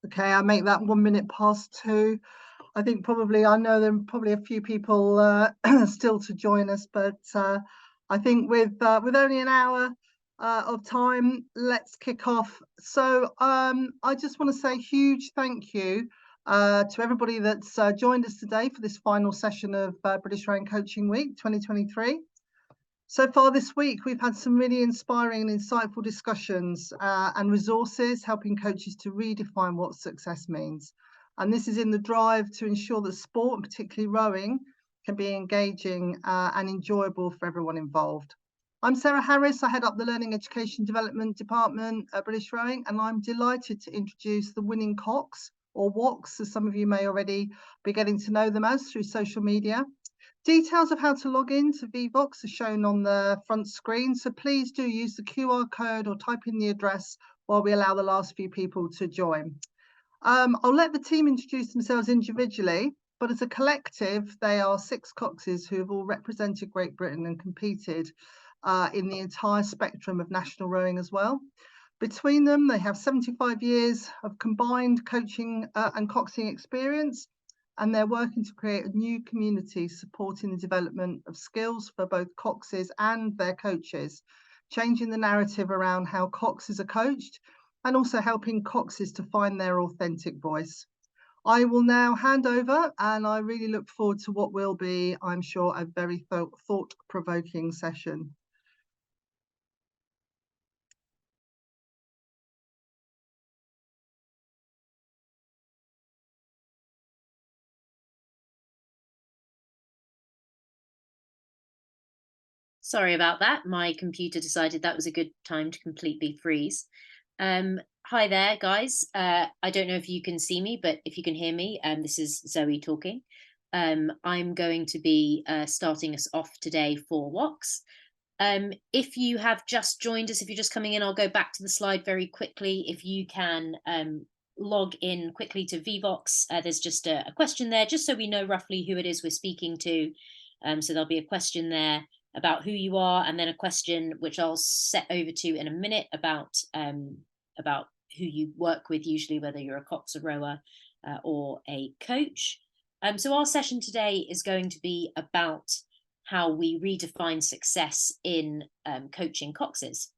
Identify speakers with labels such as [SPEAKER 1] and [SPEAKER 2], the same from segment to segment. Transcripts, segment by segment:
[SPEAKER 1] Okay, I make that 2 minutes. I think probably I know there are probably a few people still to join us, but I think with only an hour of time, let's kick off. So I just want to say huge thank you to everybody that's joined us today for this final session of British Rowing Coaching Week 2023. So far this week, we've had some really inspiring and insightful discussions and resources helping coaches to redefine what success means. And this is in the drive to ensure that sport, and particularly rowing, can be engaging and enjoyable for everyone involved. I'm Sarah Harris. I head up the Learning Education Development Department at British Rowing, and I'm delighted to introduce the winning Cox, or WOCs, as some of you may already be getting to know them as through social media. Details of how to log in to VVox are shown on the front screen, so please do use the QR code or type in the address while we allow the last few people to join. I'll let the team introduce themselves individually, but as a collective, they are 6 Coxes who have all represented Great Britain and competed in the entire spectrum of national rowing as well. Between them, they have 75 years of combined coaching and coxing experience, and they're working to create a new community supporting the development of skills for both coxes and their coaches, changing the narrative around how coxes are coached and also helping coxes to find their authentic voice. I will now hand over, and I really look forward to what will be, I'm sure, a very thought-provoking session.
[SPEAKER 2] Sorry about that. My computer decided that was a good time to completely freeze. Hi there, guys. I don't know if you can see me, but if you can hear me, this is Zoe talking. I'm going to be starting us off today for WOCs. If you have just joined us, if you're just coming in, I'll go back to the slide very quickly. If you can log in quickly to VVox, there's just a question there, just so we know roughly who it is we're speaking to. So there'll be a question there about who you are, and then a question which I'll set over to in a minute about who you work with, usually whether you're a cox, a rower, or a coach. So our session today is going to be about how we redefine success in coaching coxes.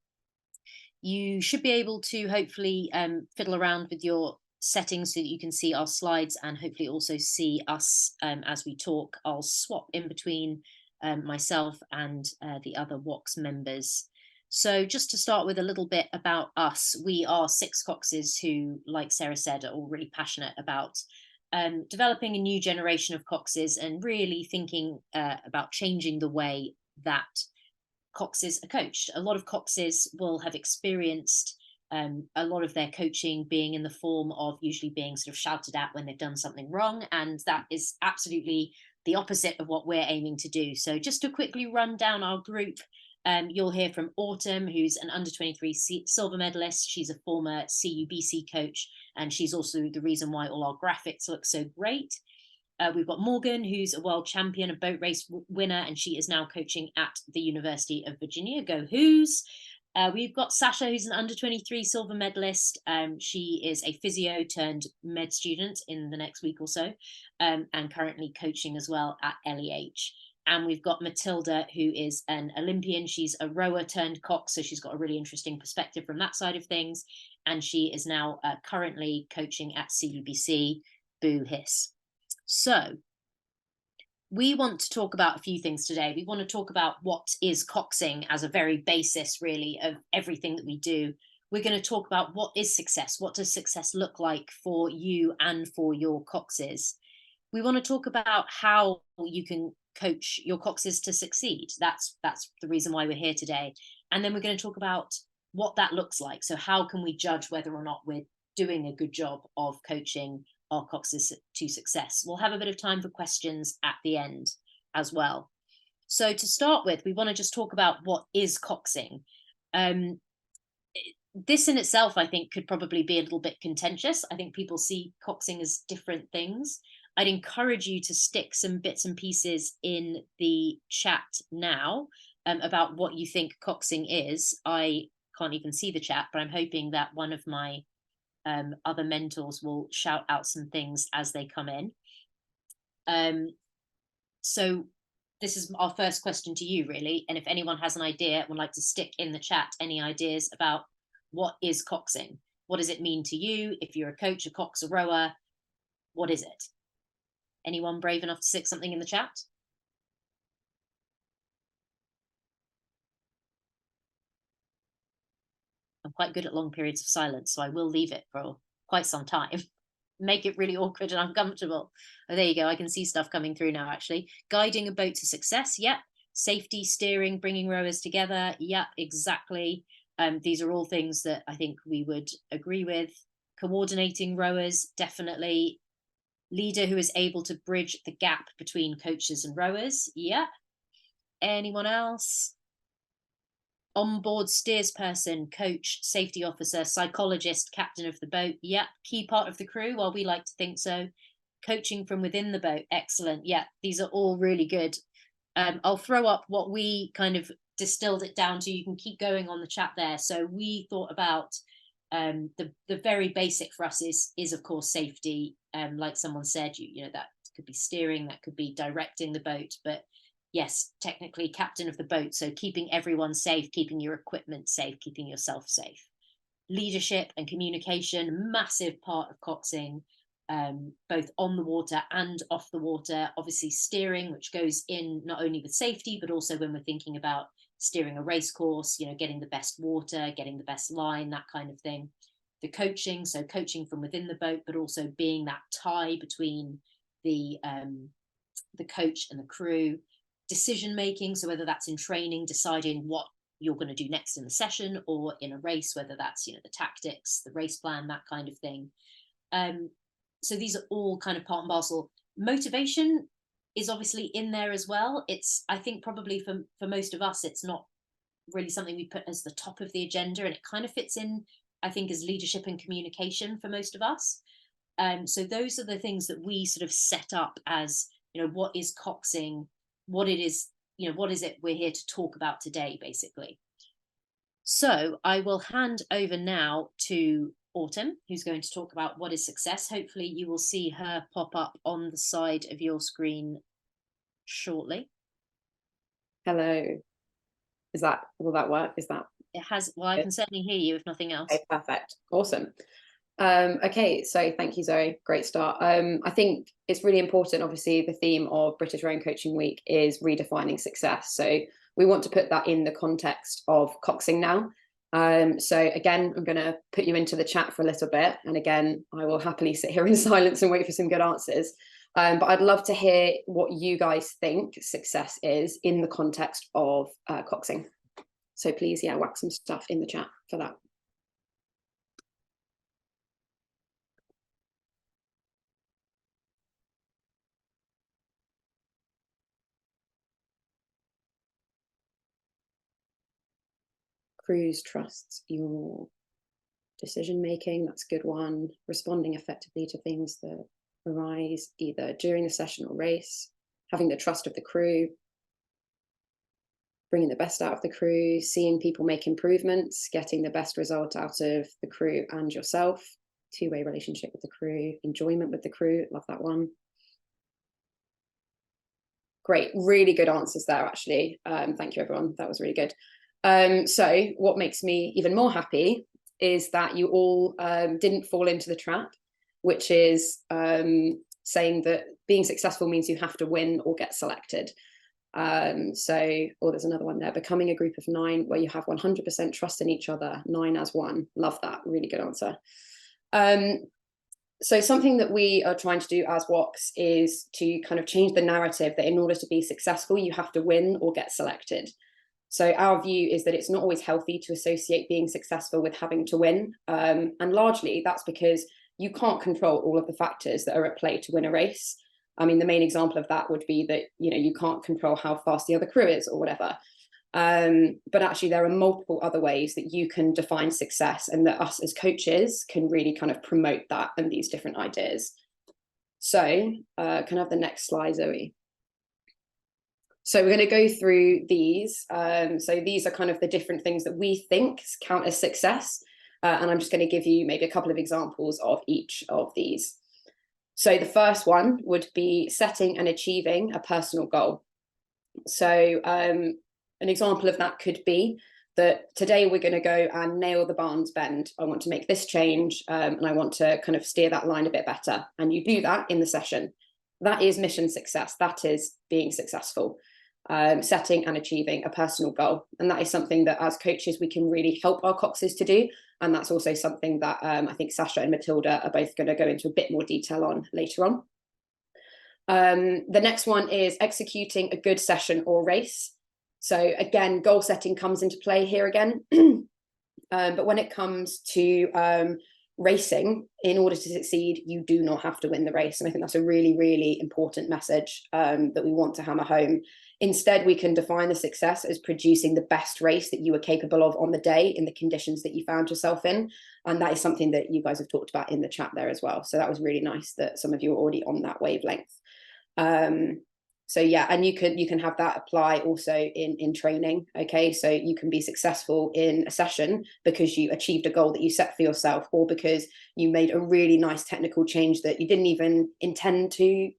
[SPEAKER 2] You should be able to hopefully fiddle around with your settings so that you can see our slides and hopefully also see us as we talk. I'll swap in between myself and the other WOCs members. So just to start with a little bit about us, we are 6 coxes who, like Sarah said, are all really passionate about developing a new generation of coxes and really thinking about changing the way that coxes are coached. A lot of coxes will have experienced a lot of their coaching being in the form of usually being sort of shouted at when they've done something wrong, and that is absolutely the opposite of what we're aiming to do. So just to quickly run down our group, you'll hear from Autumn, who's an under-23 silver medalist. She's a former CUBC coach, and she's also the reason why all our graphics look so great. We've got Morgan, who's a world champion, a boat race winner, and she is now coaching at the University of Virginia. Go Who's! We've got Sasha, who's an under-23 silver medalist. She is a physio turned med student in the next week or so, and currently coaching as well at LEH. And we've got Matilda, who is an Olympian. She's a rower turned cox, so she's got a really interesting perspective from that side of things. And she is now currently coaching at CUBC. Boo hiss. So we want to talk about a few things today. We want to talk about what is coxing as a very basis, really, of everything that we do. We're going to talk about what is success. What does success look like for you and for your coxes? We want to talk about how you can coach your coxes to succeed. That's the reason why we're here today. And then we're going to talk about what that looks like. So how can we judge whether or not we're doing a good job of coaching our coxes to success? We'll have a bit of time for questions at the end as well. So to start with, we want to just talk about what is coxing. This in itself, I think, could probably be a little bit contentious. I think people see coxing as different things. I'd encourage you to stick some bits and pieces in the chat now about what you think coxing is. I can't even see the chat, but I'm hoping that one of my other mentors will shout out some things as they come in. So this is our first question to you, really. And if anyone has an idea and would like to stick in the chat any ideas about what is coxing, what does it mean to you? If you're a coach, a cox, a rower, what is it? Anyone brave enough to stick something in the chat? I'm quite good at long periods of silence, so I will leave it for quite some time. Make it really awkward and uncomfortable. Oh, there you go. I can see stuff coming through now, actually. Guiding a boat to success. Yep. Safety, steering, bringing rowers together. Yep, exactly. These are all things that I think we would agree with. Coordinating rowers, definitely. Leader who is able to bridge the gap between coaches and rowers. Yep. Anyone else? Onboard steersperson, coach, safety officer, psychologist, captain of the boat. Yeah, key part of the crew. Well, we like to think so. Coaching from within the boat. Excellent. Yeah, these are all really good. I'll throw up what we kind of distilled it down to. You can keep going on the chat there. So we thought about the very basic for us is of course safety. Like someone said, you know, that could be steering, that could be directing the boat, but yes, technically captain of the boat. So keeping everyone safe, keeping your equipment safe, keeping yourself safe. Leadership and communication, massive part of coxing, both on the water and off the water. Obviously steering, which goes in not only with safety, but also when we're thinking about steering a race course, you know, getting the best water, getting the best line, that kind of thing. The coaching, so coaching from within the boat, but also being that tie between the coach and the crew. Decision making, so whether that's in training, deciding what you're going to do next in the session, or in a race, whether that's, you know, the tactics, the race plan, that kind of thing. So these are all kind of part and parcel. Motivation is obviously in there as well. It's, I think probably for most of us, it's not really something we put as the top of the agenda, and it kind of fits in, I think, as leadership and communication for most of us. So those are the things that we sort of set up as, you know, what is coxing, what it is, you know, what is it we're here to talk about today, basically. So I will hand over now to Autumn, who's going to talk about what is success. Hopefully you will see her pop up on the side of your screen shortly.
[SPEAKER 3] Hello. Will that work? Is that?
[SPEAKER 2] It has, well, I can certainly hear you if nothing else.
[SPEAKER 3] Okay, perfect. Awesome. Okay, so thank you, Zoe. Great start. I think it's really important, obviously, the theme of British Rowing Coaching Week is redefining success. So we want to put that in the context of coxing now. So again, I'm going to put you into the chat for a little bit. And again, I will happily sit here in silence and wait for some good answers. But I'd love to hear what you guys think success is in the context of coxing. So please, yeah, whack some stuff in the chat for that. Crews trusts your decision making. That's a good one. Responding effectively to things that arise either during the session or race. Having the trust of the crew. Bringing the best out of the crew. Seeing people make improvements. Getting the best result out of the crew and yourself. Two-way relationship with the crew. Enjoyment with the crew. Love that one. Great. Really good answers there, actually. Thank you, everyone. That was really good. So what makes me even more happy is that you all didn't fall into the trap, which is saying that being successful means you have to win or get selected. There's another one there, becoming a group of 9 where you have 100% trust in each other, 9 as one. Love that. Really good answer. So something that we are trying to do as WOX is to kind of change the narrative that in order to be successful, you have to win or get selected. So our view is that it's not always healthy to associate being successful with having to win. And largely that's because you can't control all of the factors that are at play to win a race. I mean, the main example of that would be that, you know, you can't control how fast the other crew is or whatever. But actually there are multiple other ways that you can define success, and that us as coaches can really kind of promote that and these different ideas. So can I have the next slide, Zoe? So we're going to go through these. So these are kind of the different things that we think count as success. And I'm just going to give you maybe a couple of examples of each of these. So the first one would be setting and achieving a personal goal. So an example of that could be that today we're going to go and nail the Barnes bend. I want to make this change, and I want to kind of steer that line a bit better. And you do that in the session. That is mission success. That is being successful. Setting and achieving a personal goal. And that is something that as coaches, we can really help our coxes to do. And that's also something that I think Sasha and Matilda are both going to go into a bit more detail on later on. The next one is executing a good session or race. So again, goal setting comes into play here again. But when it comes to racing, in order to succeed, you do not have to win the race. And I think that's a really, really important message that we want to hammer home. Instead, we can define the success as producing the best race that you were capable of on the day in the conditions that you found yourself in. And that is something that you guys have talked about in the chat there as well. So that was really nice that some of you are already on that wavelength. So yeah, and you can have that apply also in training. Okay, so you can be successful in a session because you achieved a goal that you set for yourself, or because you made a really nice technical change that you didn't even intend to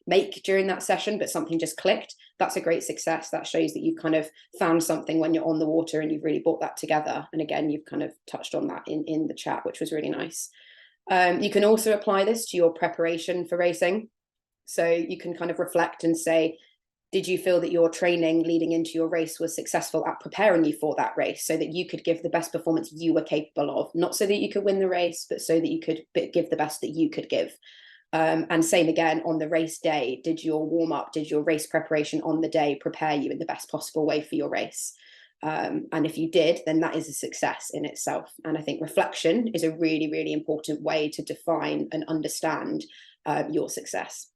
[SPEAKER 3] make during that session, but something just clicked. That's a great success. That shows that you've kind of found something when you're on the water and you've really brought that together. And again, you've kind of touched on that in the chat, which was really nice. You can also apply this to your preparation for racing. So you can kind of reflect and say, did you feel that your training leading into your race was successful at preparing you for that race, so that you could give the best performance you were capable of? Not so that you could win the race, but so that you could give the best that you could give. And same again on the race day. Did your warm-up, did your race preparation on the day prepare you in the best possible way for your race? And if you did, then that is a success in itself. And I think reflection is a really, really important way to define and understand your success.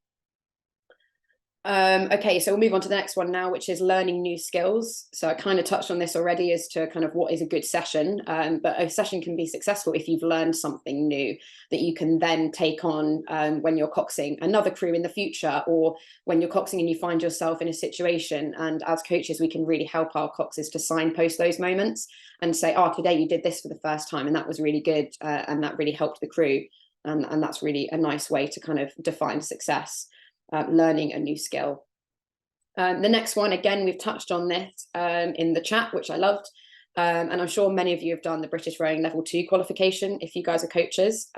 [SPEAKER 3] Okay, so we'll move on to the next one now, which is learning new skills. So I kind of touched on this already as to kind of what is a good session, but a session can be successful if you've learned something new that you can then take on when you're coxing another crew in the future, or when you're coxing and you find yourself in a situation. And as coaches, we can really help our coxes to signpost those moments and say, oh, today you did this for the first time and that was really good, and that really helped the crew. And that's really a nice way to kind of define success. Learning a new skill. The next one, again, we've touched on this in the chat, which I loved. And I'm sure many of you have done the British Rowing Level 2 qualification if you guys are coaches.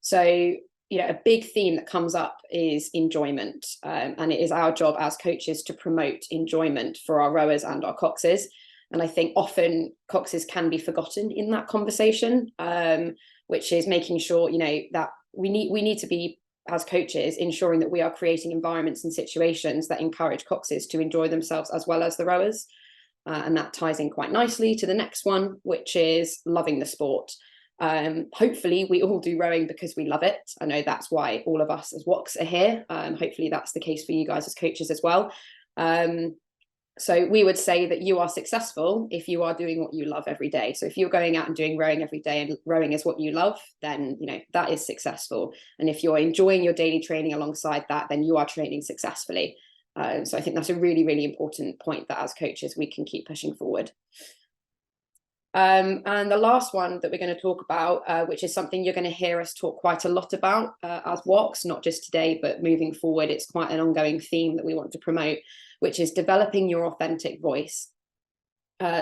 [SPEAKER 3] So, you know, a big theme that comes up is enjoyment. And it is our job as coaches to promote enjoyment for our rowers and our coxes. And I think often coxes can be forgotten in that conversation, which is making sure, you know, that we need to be, as coaches, ensuring that we are creating environments and situations that encourage coxes to enjoy themselves as well as the rowers. And that ties in quite nicely to the next one, which is loving the sport. Hopefully we all do rowing because we love it. I know that's why all of us as WOCs are here. Hopefully that's the case for you guys as coaches as well. So we would say that you are successful if you are doing what you love every day. So if you're going out and doing rowing every day and rowing is what you love, then, you know, that is successful. And if you're enjoying your daily training alongside that, then you are training successfully. So I think that's a really, really important point that as coaches, we can keep pushing forward. And the last one that we're going to talk about, which is something you're going to hear us talk quite a lot about as WOCs, not just today, but moving forward. It's quite an ongoing theme that we want to promote, which is developing your authentic voice.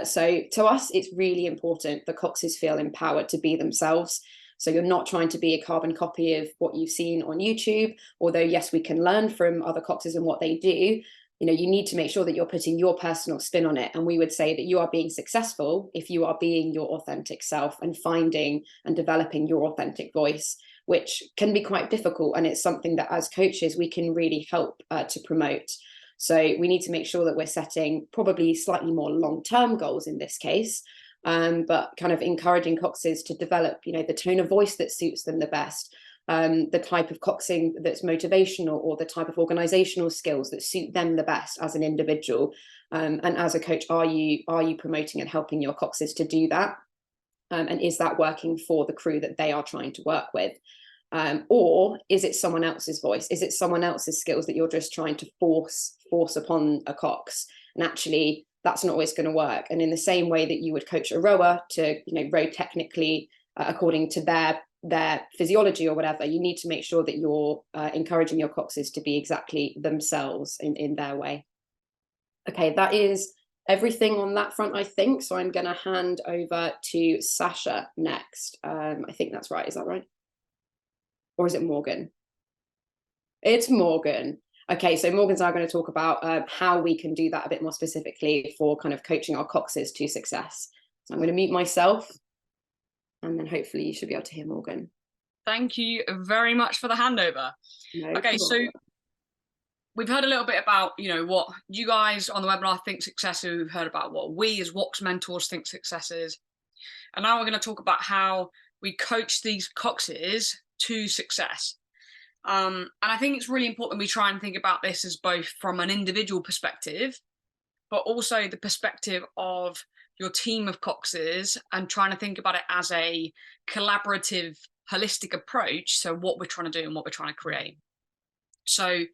[SPEAKER 3] So to us, it's really important that coxes feel empowered to be themselves. So you're not trying to be a carbon copy of what you've seen on YouTube, although yes, we can learn from other coxes and what they do. You know, you need to make sure that you're putting your personal spin on it. And we would say that you are being successful if you are being your authentic self and finding and developing your authentic voice, which can be quite difficult. And it's something that as coaches, we can really help to promote. So we need to make sure that we're setting probably slightly more long-term goals in this case, but kind of encouraging coxes to develop, you know, the tone of voice that suits them the best, the type of coxing that's motivational, or the type of organizational skills that suit them the best as an individual. And as a coach, are you promoting and helping your coxes to do that? And is that working for the crew that they are trying to work with? Or is it someone else's voice? Is it someone else's skills that you're just trying to force upon a cox? And actually, that's not always going to work. And in the same way that you would coach a rower to, row technically according to their physiology or whatever, you need to make sure that you're encouraging your coxes to be exactly themselves in their way. Okay, that is everything on that front, I think. So I'm going to hand over to Sasha next. I think that's right. Is that right? Or is it Morgan? It's Morgan. Okay, so Morgan's now going to talk about how we can do that a bit more specifically for kind of coaching our coxes to success. So I'm going to mute myself, and then hopefully you should be able to hear Morgan.
[SPEAKER 4] Thank you very much for the handover.
[SPEAKER 3] No
[SPEAKER 4] okay,
[SPEAKER 3] problem.
[SPEAKER 4] so we've heard a little bit about, what you guys on the webinar think success is. We've heard about what we as WOX mentors think success is. And now we're going to talk about how we coach these coxes to success. And I think it's really important we try and think about this as both from an individual perspective, but also the perspective of your team of coxes, and trying to think about it as a collaborative, holistic approach. So what we're trying to do and what we're trying to create. So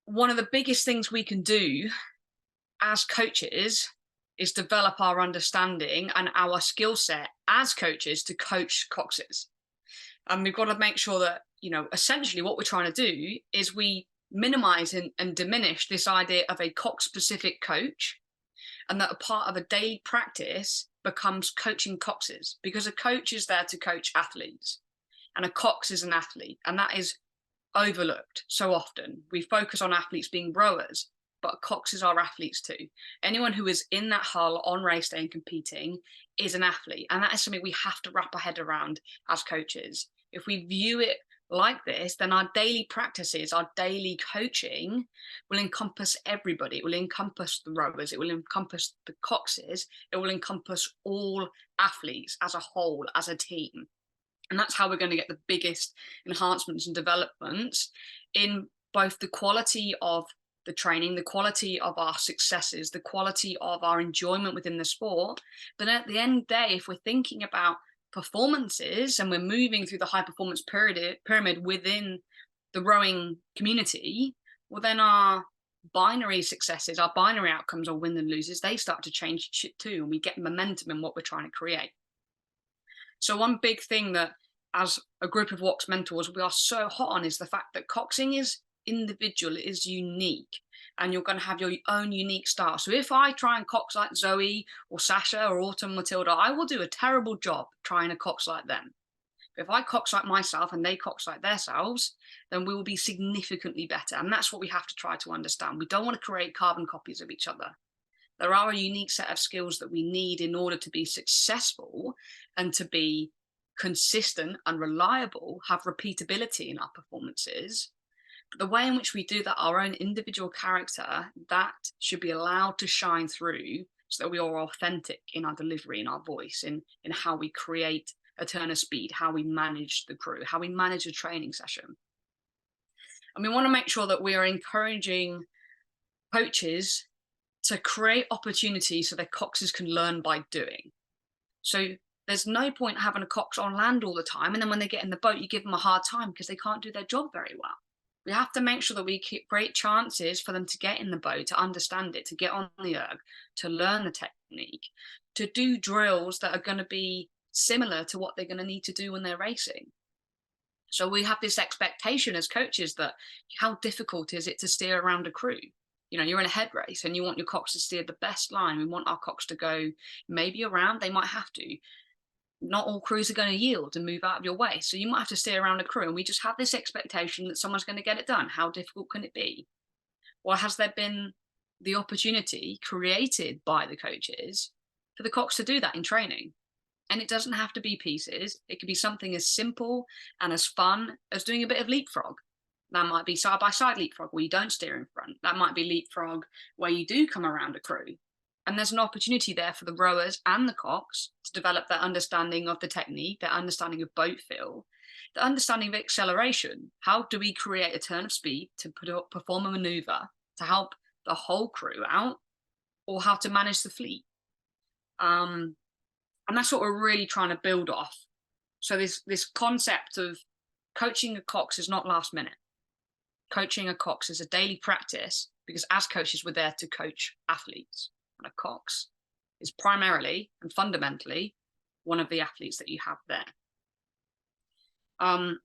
[SPEAKER 4] one of the biggest things we can do as coaches is develop our understanding and our skill set as coaches to coach coxes. And we've got to make sure that, essentially what we're trying to do is we minimize and diminish this idea of a cox specific coach, and that a part of a daily practice becomes coaching coxes, because a coach is there to coach athletes and a cox is an athlete, and that is overlooked so often. We focus on athletes being rowers, but coxes are athletes too. Anyone who is in that hull on race day and competing is an athlete, and that is something we have to wrap our head around as coaches. If we view it like this, then our daily practices, our daily coaching will encompass everybody. It will encompass the rowers, it will encompass the coxes, it will encompass all athletes as a whole, as a team. And that's how we're going to get the biggest enhancements and developments in both the quality of the training, the quality of our successes, the quality of our enjoyment within the sport. But at the end of the day, if we're thinking about performances and we're moving through the high performance pyramid within the rowing community, well, then our binary successes, our binary outcomes, or wins and loses, they start to change shit too, and we get momentum in what we're trying to create. So one big thing that as a group of WOX mentors we are so hot on is the fact that coxing is individual, it is unique, and you're going to have your own unique style. So if I try and cox like Zoe or Sasha or Autumn Matilda, I will do a terrible job trying to cox like them. But if I cox like myself and they cox like themselves, then we will be significantly better. And that's what we have to try to understand. We don't want to create carbon copies of each other. There are a unique set of skills that we need in order to be successful and to be consistent and reliable, have repeatability in our performances. But the way in which we do that, our own individual character, that should be allowed to shine through so that we are authentic in our delivery, in our voice, in how we create a turn of speed, how we manage the crew, how we manage a training session. And we want to make sure that we are encouraging coaches to create opportunities so their coxes can learn by doing. So there's no point having a cox on land all the time, and then when they get in the boat, you give them a hard time because they can't do their job very well. We have to make sure that we keep great chances for them to get in the boat, to understand it, to get on the erg, to learn the technique, to do drills that are going to be similar to what they're going to need to do when they're racing. So we have this expectation as coaches that how difficult is it to steer around a crew? You're in a head race and you want your cox to steer the best line. We want our cox to go maybe around, they might have to. Not all crews are going to yield and move out of your way. So you might have to steer around a crew, and we just have this expectation that someone's going to get it done. How difficult can it be? Or has there been the opportunity created by the coaches for the cox to do that in training? And it doesn't have to be pieces. It could be something as simple and as fun as doing a bit of leapfrog. That might be side-by-side leapfrog where you don't steer in front. That might be leapfrog where you do come around a crew. And there's an opportunity there for the rowers and the cox to develop that understanding of the technique, that understanding of boat feel, the understanding of acceleration. How do we create a turn of speed to perform a maneuver to help the whole crew out, or how to manage the fleet? And that's what we're really trying to build off. So this concept of coaching a cox is not last minute. Coaching a cox is a daily practice, because as coaches, we're there to coach athletes. And a cox is primarily and fundamentally one of the athletes that you have there. On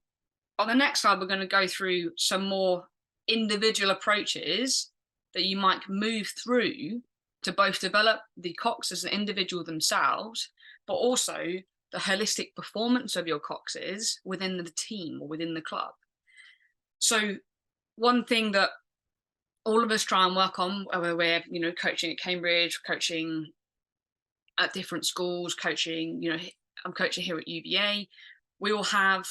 [SPEAKER 4] the next slide, we're going to go through some more individual approaches that you might move through to both develop the cox as an individual themselves, but also the holistic performance of your coxes within the team or within the club. So one thing that all of us try and work on, whether we're, you know, coaching at Cambridge, coaching at different schools, coaching, you know, I'm coaching here at UVA, we will have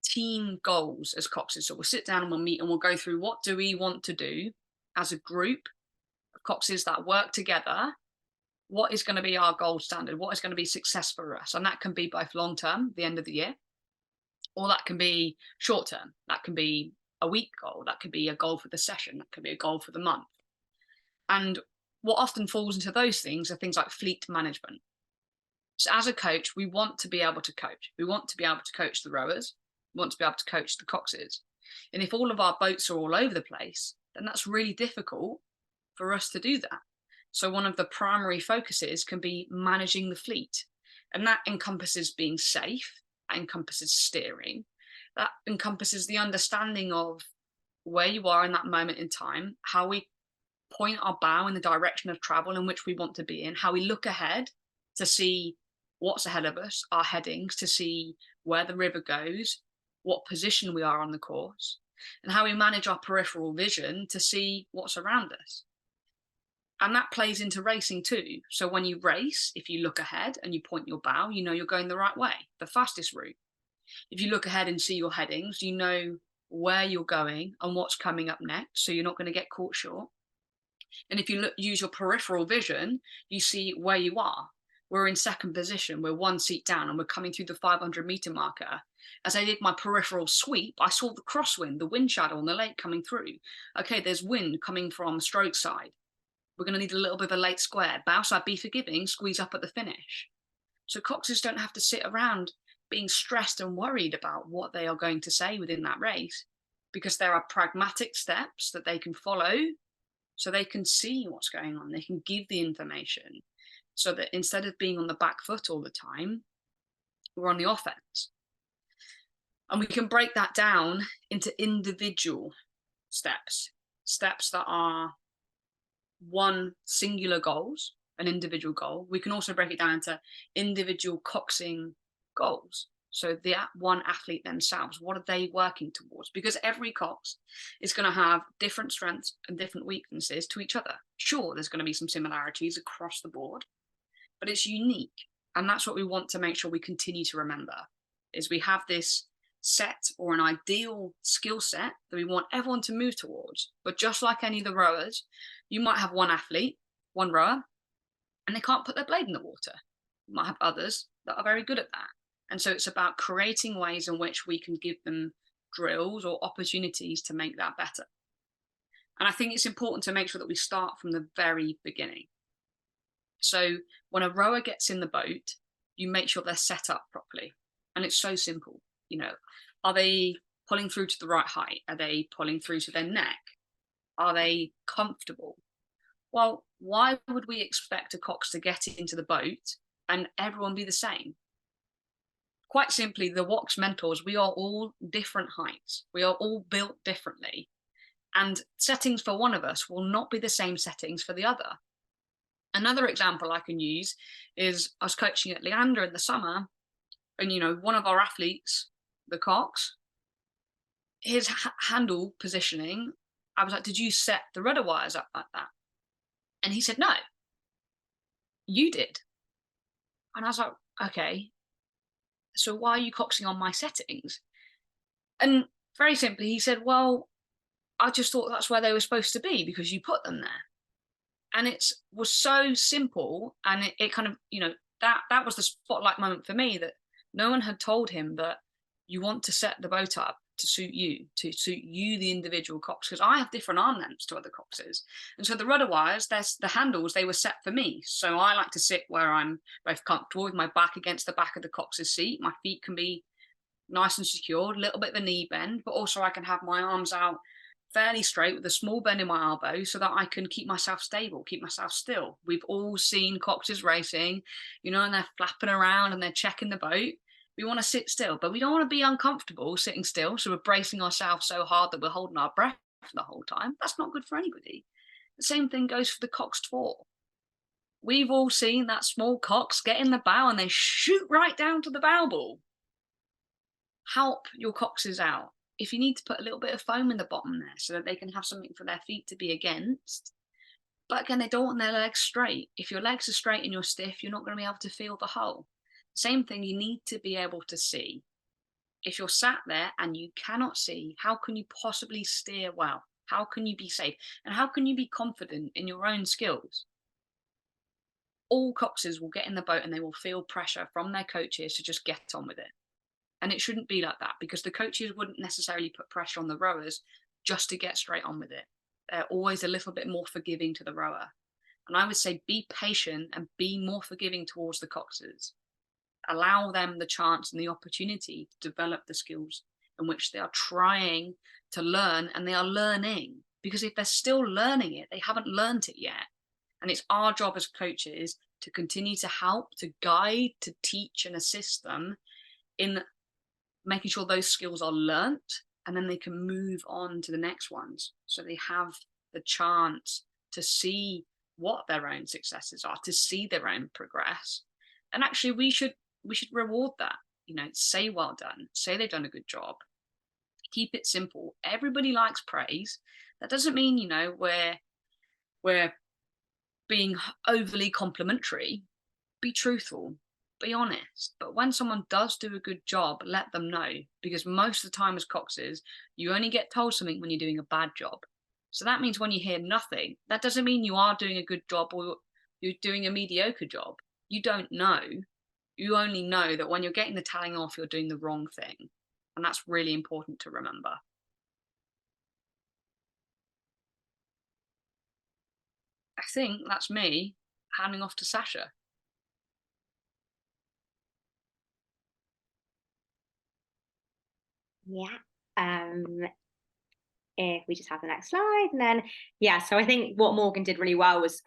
[SPEAKER 4] team goals as coxes. So we'll sit down and we'll meet and we'll go through, what do we want to do as a group of coxes that work together? What is going to be our gold standard? What is going to be success for us? And that can be both long term, the end of the year, or that can be short term. That can be a week goal. That could be a goal for the session. That could be a goal for the month. And what often falls into those things are things like fleet management. So as a coach, we want to be able to coach. We want to be able to coach the rowers. We want to be able to coach the coxes. And if all of our boats are all over the place, then that's really difficult for us to do that. So one of the primary focuses can be managing the fleet. And that encompasses being safe, that encompasses steering, that encompasses the understanding of where you are in that moment in time, how we point our bow in the direction of travel in which we want to be in, how we look ahead to see what's ahead of us, our headings, to see where the river goes, what position we are on the course, and how we manage our peripheral vision to see what's around us. And that plays into racing too. So when you race, if you look ahead and you point your bow, you know you're going the right way, the fastest route. If you look ahead and see your headings, you know where you're going and what's coming up next, so you're not going to get caught short. And if you use your peripheral vision, you see where you are. We're in second position, we're one seat down, and we're coming through the 500-meter marker. As I did my peripheral sweep, I saw the crosswind, the wind shadow on the lake coming through. Okay, there's wind coming from stroke side. We're going to need a little bit of a late square. Bow side, be forgiving, squeeze up at the finish. So coxes don't have to sit around being stressed and worried about what they are going to say within that race, because there are pragmatic steps that they can follow so they can see what's going on. They can give the information so that instead of being on the back foot all the time, we're on the offense. And we can break that down into individual steps that are one singular goals, an individual goal. We can also break it down into individual coxing goals. So the one athlete themselves, what are they working towards? Because every cox is going to have different strengths and different weaknesses to each other. Sure, there's going to be some similarities across the board, but it's unique. And that's what we want to make sure we continue to remember, is we have this set or an ideal skill set that we want everyone to move towards. But just like any of the rowers, you might have one athlete, one rower, and they can't put their blade in the water. You might have others that are very good at that. And so it's about creating ways in which we can give them drills or opportunities to make that better. And I think it's important to make sure that we start from the very beginning. So when a rower gets in the boat, you make sure they're set up properly. And it's so simple. You know, are they pulling through to the right height? Are they pulling through to their neck? Are they comfortable? Well, why would we expect a cox to get into the boat and everyone be the same? Quite simply, the WOX mentors, we are all different heights. We are all built differently. And settings for one of us will not be the same settings for the other. Another example I can use is I was coaching at Leander in the summer, and, you know, one of our athletes, the cox, his handle positioning, I was like, did you set the rudder wires up like that? And he said, no, you did. And I was like, okay, so why are you coxing on my settings? And very simply, he said, well, I just thought that's where they were supposed to be because you put them there. And it was so simple. And it kind of, you know, that was the spotlight moment for me, that no one had told him that you want to set the boat up to suit you, the individual cox, because I have different arm lengths to other coxes. And so the rudder wires, the handles, they were set for me. So I like to sit where I'm both comfortable with my back against the back of the cox's seat. My feet can be nice and secured, a little bit of a knee bend, but also I can have my arms out fairly straight with a small bend in my elbow so that I can keep myself stable, keep myself still. We've all seen coxes racing, you know, and they're flapping around and they're checking the boat. We want to sit still, but we don't want to be uncomfortable sitting still. So we're bracing ourselves so hard that we're holding our breath the whole time. That's not good for anybody. The same thing goes for the coxed fall. We've all seen that small cox get in the bow and they shoot right down to the bow ball. Help your coxes out. If you need to put a little bit of foam in the bottom there so that they can have something for their feet to be against. But again, they don't want their legs straight. If your legs are straight and you're stiff, you're not going to be able to feel the hull. Same thing, you need to be able to see. If you're sat there and you cannot see, how can you possibly steer well? How can you be safe? And how can you be confident in your own skills? All coxes will get in the boat and they will feel pressure from their coaches to just get on with it. And it shouldn't be like that, because the coaches wouldn't necessarily put pressure on the rowers just to get straight on with it. They're always a little bit more forgiving to the rower. And I would say be patient and be more forgiving towards the coxes. Allow them the chance and the opportunity to develop the skills in which they are trying to learn, and they are learning. Because if they're still learning it, they haven't learned it yet. And it's our job as coaches to continue to help, to guide, to teach and assist them in making sure those skills are learnt, and then they can move on to the next ones. So they have the chance to see what their own successes are, to see their own progress. And actually we should reward that, you know, say well done, say they've done a good job. Keep it simple. Everybody likes praise. That doesn't mean, you know, we're being overly complimentary. Be truthful. Be honest. But when someone does do a good job, let them know, because most of the time as coxes, you only get told something when you're doing a bad job. So that means when you hear nothing, that doesn't mean you are doing a good job or you're doing a mediocre job. You don't know. You only know that when you're getting the telling off, you're doing the wrong thing. And that's really important to remember. I think that's me handing off to Sasha.
[SPEAKER 5] Yeah. If we just have the next slide, and then so I think what Morgan did really well was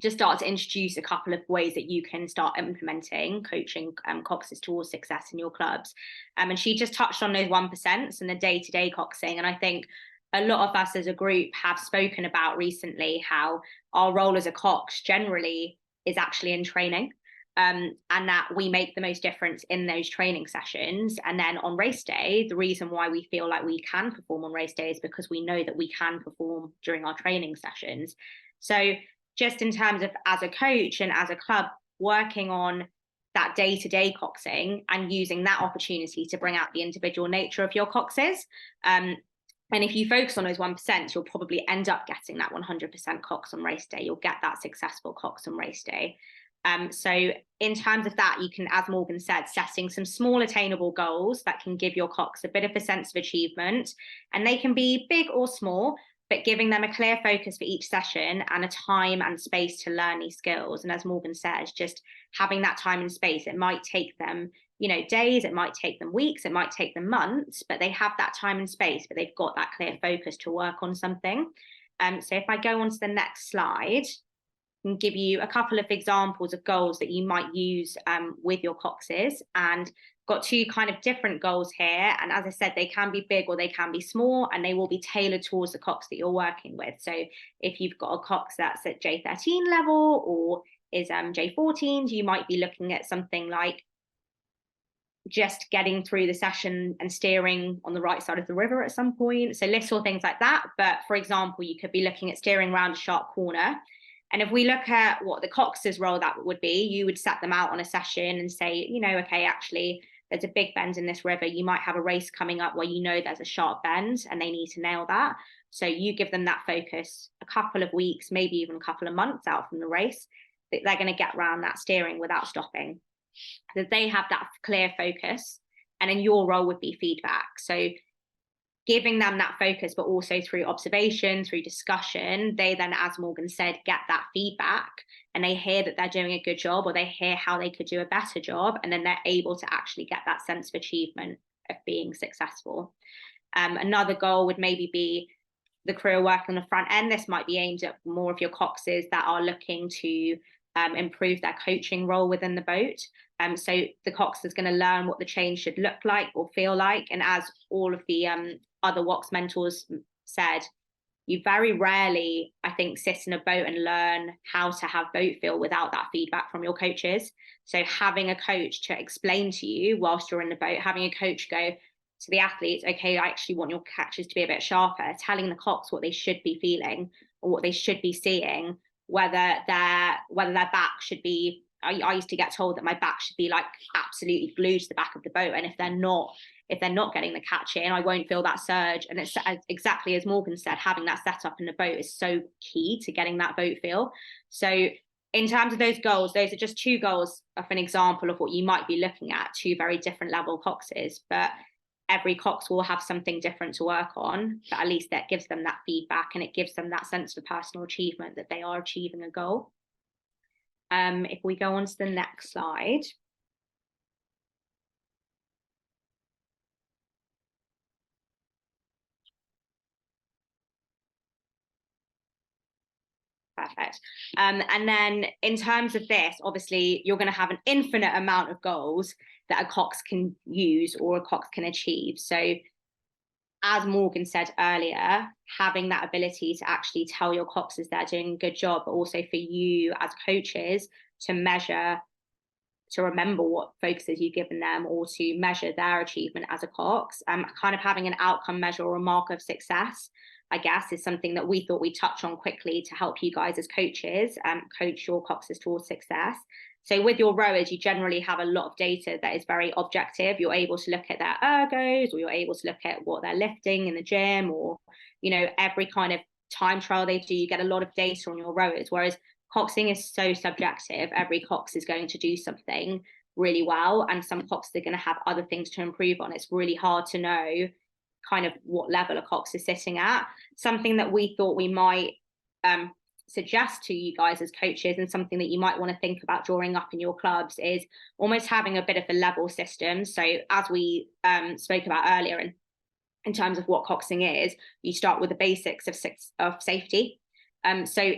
[SPEAKER 5] just start to introduce a couple of ways that you can start implementing coaching coxes towards success in your clubs. And she just touched on those 1% and the day-to-day coxing. And I think a lot of us as a group have spoken about recently how our role as a cox generally is actually in training. And that we make the most difference in those training sessions. And then on race day, the reason why we feel like we can perform on race day is because we know that we can perform during our training sessions. So just in terms of as a coach and as a club, working on that day-to-day coxing and using that opportunity to bring out the individual nature of your coxes. And if you focus on those 1%, you'll probably end up getting that 100% cox on race day. You'll get that successful cox on race day. So in terms of that, you can, as Morgan said, setting some small attainable goals that can give your cox a bit of a sense of achievement, and they can be big or small, but giving them a clear focus for each session and a time and space to learn these skills. And as Morgan says, just having that time and space, it might take them, you know, days, it might take them weeks, it might take them months, but they have that time and space, but they've got that clear focus to work on something. So if I go on to the next slide, and give you a couple of examples of goals that you might use with your coxes, and got two kind of different goals here. And as I said, they can be big or they can be small, and they will be tailored towards the cox that you're working with. So if you've got a cox that's at J13 level or is J14, you might be looking at something like just getting through the session and steering on the right side of the river at some point. So little things like that. But for example, you could be looking at steering around a sharp corner. And if we look at what the cox's role that would be, you would set them out on a session and say, you know, okay, actually, there's a big bend in this river. You might have a race coming up where you know there's a sharp bend and they need to nail that. So you give them that focus a couple of weeks, maybe even a couple of months out from the race, that they're going to get around that steering without stopping. That they have that clear focus. And then your role would be feedback. So giving them that focus, but also through observation, through discussion, they then, as Morgan said, get that feedback and they hear that they're doing a good job, or they hear how they could do a better job. And then they're able to actually get that sense of achievement of being successful. Another goal would maybe be the career work on the front end. This might be aimed at more of your coxes that are looking to improve their coaching role within the boat. So the cox is going to learn what the change should look like or feel like. And as all of the other WOX mentors said, you very rarely, I think, sit in a boat and learn how to have boat feel without that feedback from your coaches. So having a coach to explain to you whilst you're in the boat, having a coach go to the athletes, okay, I actually want your catches to be a bit sharper, telling the cox what they should be feeling or what they should be seeing, whether their back should be, I used to get told that my back should be like absolutely glued to the back of the boat, and if they're not getting the catch in, I won't feel that surge. And it's exactly as Morgan said, having that setup in the boat is so key to getting that boat feel. So in terms of those goals, those are just 2 goals of an example of what you might be looking at, 2 very different level coxes, but every cox will have something different to work on, but at least that gives them that feedback and it gives them that sense of personal achievement that they are achieving a goal. If we go on to the next slide. Perfect. And then in terms of this, obviously, you're going to have an infinite amount of goals that a cox can use or a cox can achieve. So as Morgan said earlier, having that ability to actually tell your coxes they're doing a good job, but also for you as coaches to measure, to remember what focuses you've given them or to measure their achievement as a cox, kind of having an outcome measure or a marker of success, I guess, is something that we thought we'd touch on quickly to help you guys as coaches coach your coxes towards success. So with your rowers, you generally have a lot of data that is very objective. You're able to look at their ergos, or you're able to look at what they're lifting in the gym, or, you know, every kind of time trial they do, you get a lot of data on your rowers. Whereas coxing is so subjective. Every cox is going to do something really well, and some coxes are going to have other things to improve on. It's really hard to know kind of what level a cox is sitting at. Something that we thought we might suggest to you guys as coaches, and something that you might want to think about drawing up in your clubs, is almost having a bit of a level system. So as we spoke about earlier, in terms of what coxing is, you start with the basics of safety. So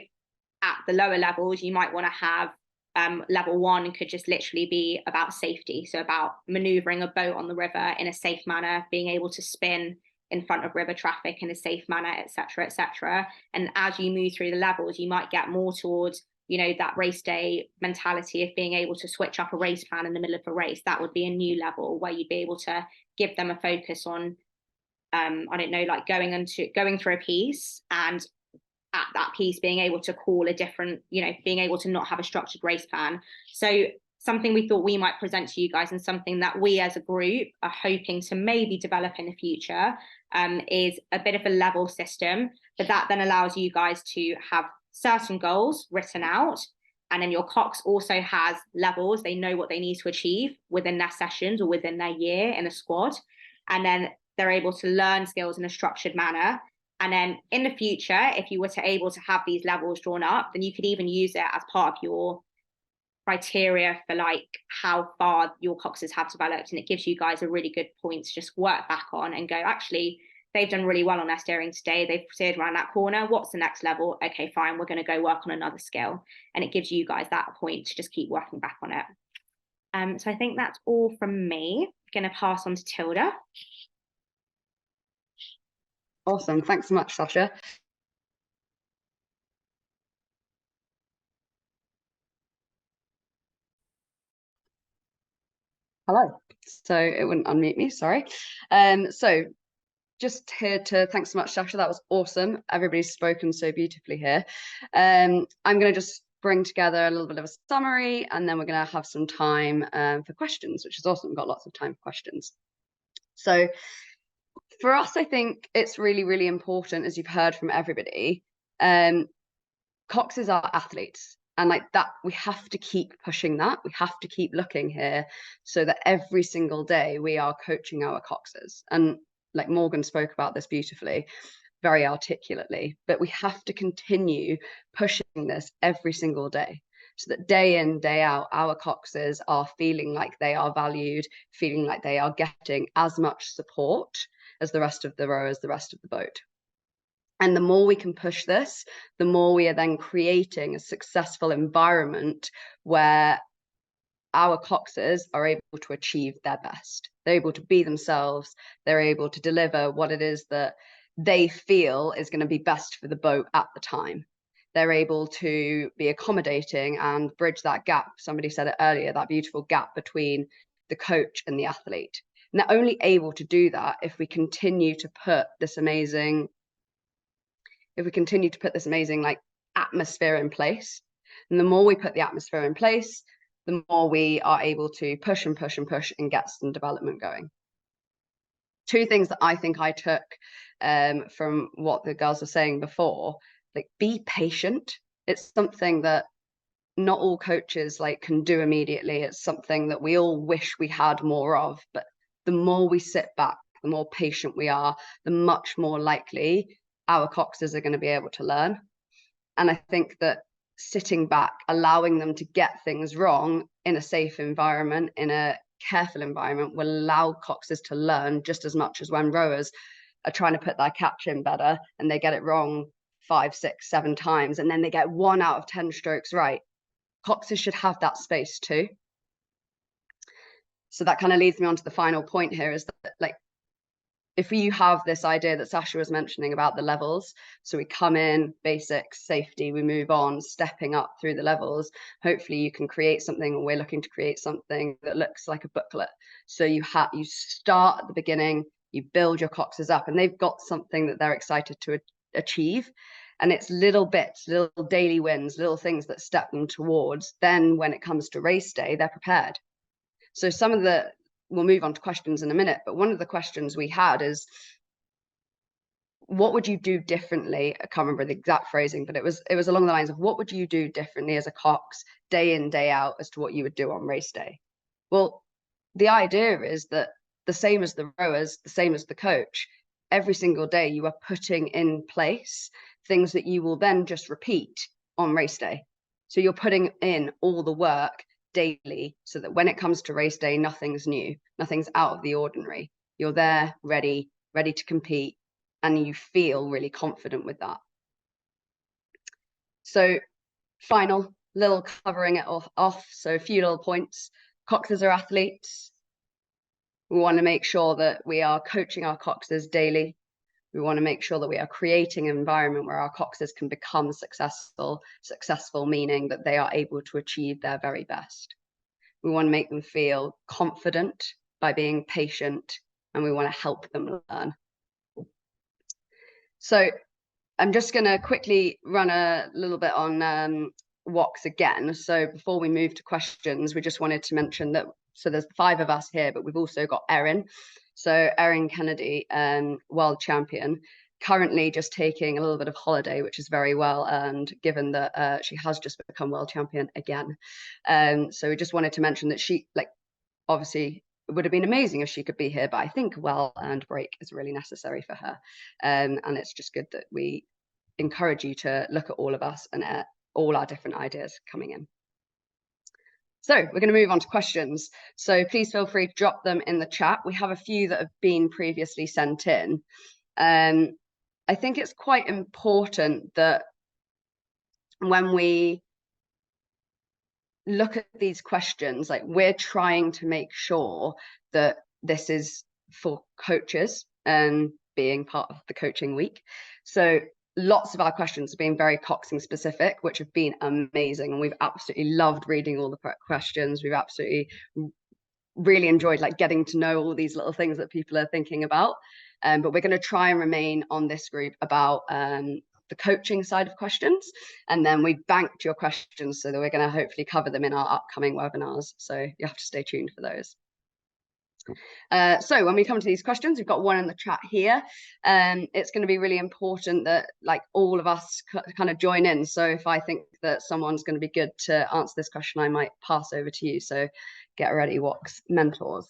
[SPEAKER 5] at the lower levels, you might want to have level 1 could just literally be about safety. So about maneuvering a boat on the river in a safe manner, being able to spin in front of river traffic in a safe manner, etc., etc. And as you move through the levels, you might get more towards, you know, that race day mentality of being able to switch up a race plan in the middle of a race. That would be a new level where you'd be able to give them a focus on, I don't know, like going through a piece, and at that piece being able to call a different, you know, being able to not have a structured race plan. So something we thought we might present to you guys, and something that we as a group are hoping to maybe develop in the future, is a bit of a level system. But that then allows you guys to have certain goals written out, and then your cox also has levels. They know what they need to achieve within their sessions or within their year in a squad, and then they're able to learn skills in a structured manner. And then in the future, if you were to able to have these levels drawn up, then you could even use it as part of your criteria for like how far your coxes have developed. And it gives you guys a really good point to just work back on and go, actually, they've done really well on their steering today. They've steered around that corner. What's the next level? Okay, fine, we're going to go work on another skill. And it gives you guys that point to just keep working back on it. So I think that's all from me. I'm going to pass on to Tilda.
[SPEAKER 6] Awesome, thanks so much, Sasha. Hello. So it wouldn't unmute me, sorry. So just here to thanks so much, Sasha. That was awesome. Everybody's spoken so beautifully here. I'm going to just bring together a little bit of a summary, and then we're going to have some time for questions, which is awesome. We've got lots of time for questions. So for us, I think it's really, really important, as you've heard from everybody, coxes are athletes. And like that, we have to keep pushing that. We have to keep looking here so that every single day we are coaching our coxes. And like Morgan spoke about this beautifully, very articulately, but we have to continue pushing this every single day so that day in, day out, our coxes are feeling like they are valued, feeling like they are getting as much support as the rest of the rowers, the rest of the boat. And the more we can push this, the more we are then creating a successful environment where our coxers are able to achieve their best. They're able to be themselves. They're able to deliver what it is that they feel is going to be best for the boat at the time. They're able to be accommodating and bridge that gap. Somebody said it earlier, that beautiful gap between the coach and the athlete. And they're only able to do that if we continue to put this amazing, like atmosphere in place. And the more we put the atmosphere in place, the more we are able to push and push and push and get some development going. Two things that I think I took from what the girls were saying before, like, be patient. It's something that not all coaches like can do immediately. It's something that we all wish we had more of, but the more we sit back, the more patient we are, the much more likely our coxers are going to be able to learn. And I think that sitting back, allowing them to get things wrong in a safe environment, in a careful environment, will allow coxers to learn just as much as when rowers are trying to put their catch in better and they get it wrong 5, 6, 7 times, and then they get 1 out of 10 strokes right. Coxers should have that space too. So that kind of leads me on to the final point here, is that, like, if you have this idea that Sasha was mentioning about the levels, so we come in, basics, safety, we move on, stepping up through the levels, hopefully you can create something, or we're looking to create something that looks like a booklet. So you start at the beginning, you build your coxers up, and they've got something that they're excited to achieve. And it's little bits, little daily wins, little things that step them towards. Then when it comes to race day, they're prepared. So we'll move on to questions in a minute, but one of the questions we had is, what would you do differently? I can't remember the exact phrasing, but it was along the lines of, what would you do differently as a cox day in, day out, as to what you would do on race day? Well, the idea is that the same as the rowers, the same as the coach, every single day you are putting in place things that you will then just repeat on race day. So you're putting in all the work daily, so that when it comes to race day, nothing's new, nothing's out of the ordinary. You're there, ready to compete, and you feel really confident with that. So final little covering it off. So a few little points. Coxers are athletes. We want to make sure that we are coaching our coxers daily. We want to make sure that we are creating an environment where our coxers can become successful, meaning that they are able to achieve their very best. We want to make them feel confident by being patient, and we want to help them learn. So I'm just going to quickly run a little bit on WOX again. So before we move to questions, we just wanted to mention that, so there's 5 of us here, but we've also got Erin. So Erin Kennedy, world champion, currently just taking a little bit of holiday, which is very well earned, given that she has just become world champion again. So we just wanted to mention that she, like, obviously it would have been amazing if she could be here, but I think a well-earned break is really necessary for her. And it's just good that we encourage you to look at all of us and at all our different ideas coming in. So we're going to move on to questions. So please feel free to drop them in the chat. We have a few that have been previously sent in. I think it's quite important that when we look at these questions, like, we're trying to make sure that this is for coaches and being part of the coaching week. So lots of our questions have been very Coxing specific, which have been amazing, and we've absolutely loved reading all the questions. We've absolutely really enjoyed, like, getting to know all these little things that people are thinking about. But we're going to try and remain on this group about the coaching side of questions, and then we banked your questions so that we're going to hopefully cover them in our upcoming webinars, so you have to stay tuned for those. So when we come to these questions, we've got one in the chat here. It's going to be really important that, like, all of us kind of join in. So if I think that someone's going to be good to answer this question, I might pass over to you. So get ready, WOX mentors.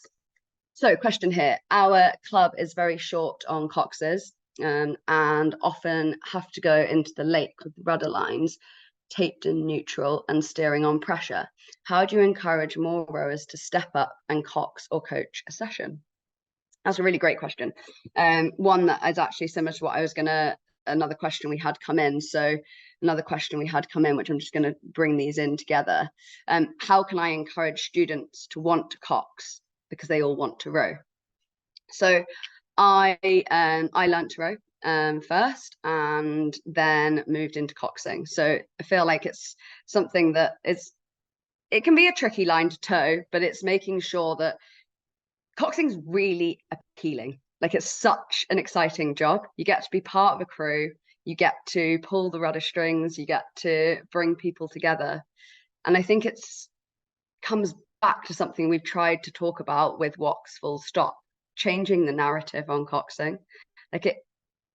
[SPEAKER 6] So question here: our club is very short on coxers and often have to go into the lake with the rudder lines taped in neutral and steering on pressure. How do you encourage more rowers to step up and cox or coach a session? That's a really great question. One that is actually similar to what I was going to another question we had come in. So another question we had come in, which I'm just going to bring these in together. How can I encourage students to want to cox because they all want to row? So I learned to row first, and then moved into coxing. So I feel like it's something that it can be a tricky line to toe, but it's making sure that coxing's really appealing. Like, it's such an exciting job. You get to be part of a crew, you get to pull the rudder strings, you get to bring people together. And I think it's comes back to something we've tried to talk about with WOX full stop, changing the narrative on coxing. Like,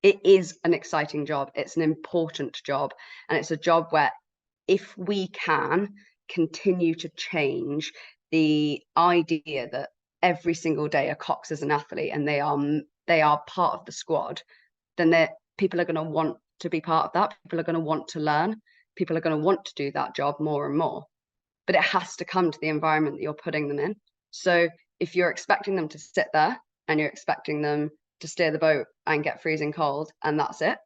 [SPEAKER 6] it is an exciting job, it's an important job, and it's a job where, if we can continue to change the idea that every single day a cox is an athlete and they are part of the squad, then people are going to want to be part of that. People are going to want to learn. People are going to want to do that job more and more. But it has to come to the environment that you're putting them in. So if you're expecting them to sit there and you're expecting them to steer the boat and get freezing cold and that's it,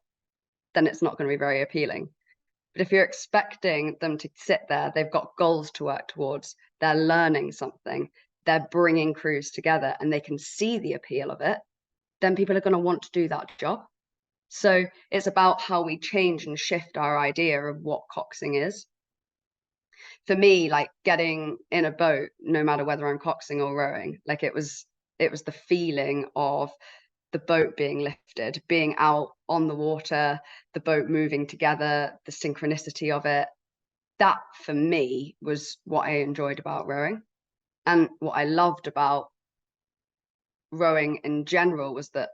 [SPEAKER 6] then it's not going to be very appealing. But if you're expecting them to sit there, they've got goals to work towards, they're learning something, they're bringing crews together, and they can see the appeal of it, then people are going to want to do that job. So it's about how we change and shift our idea of what coxing is. For me, like, getting in a boat, no matter whether I'm coxing or rowing, like, it was the feeling of the boat being lifted, being out on the water, the boat moving together, the synchronicity of it. That, for me, was what I enjoyed about rowing. And what I loved about rowing in general was that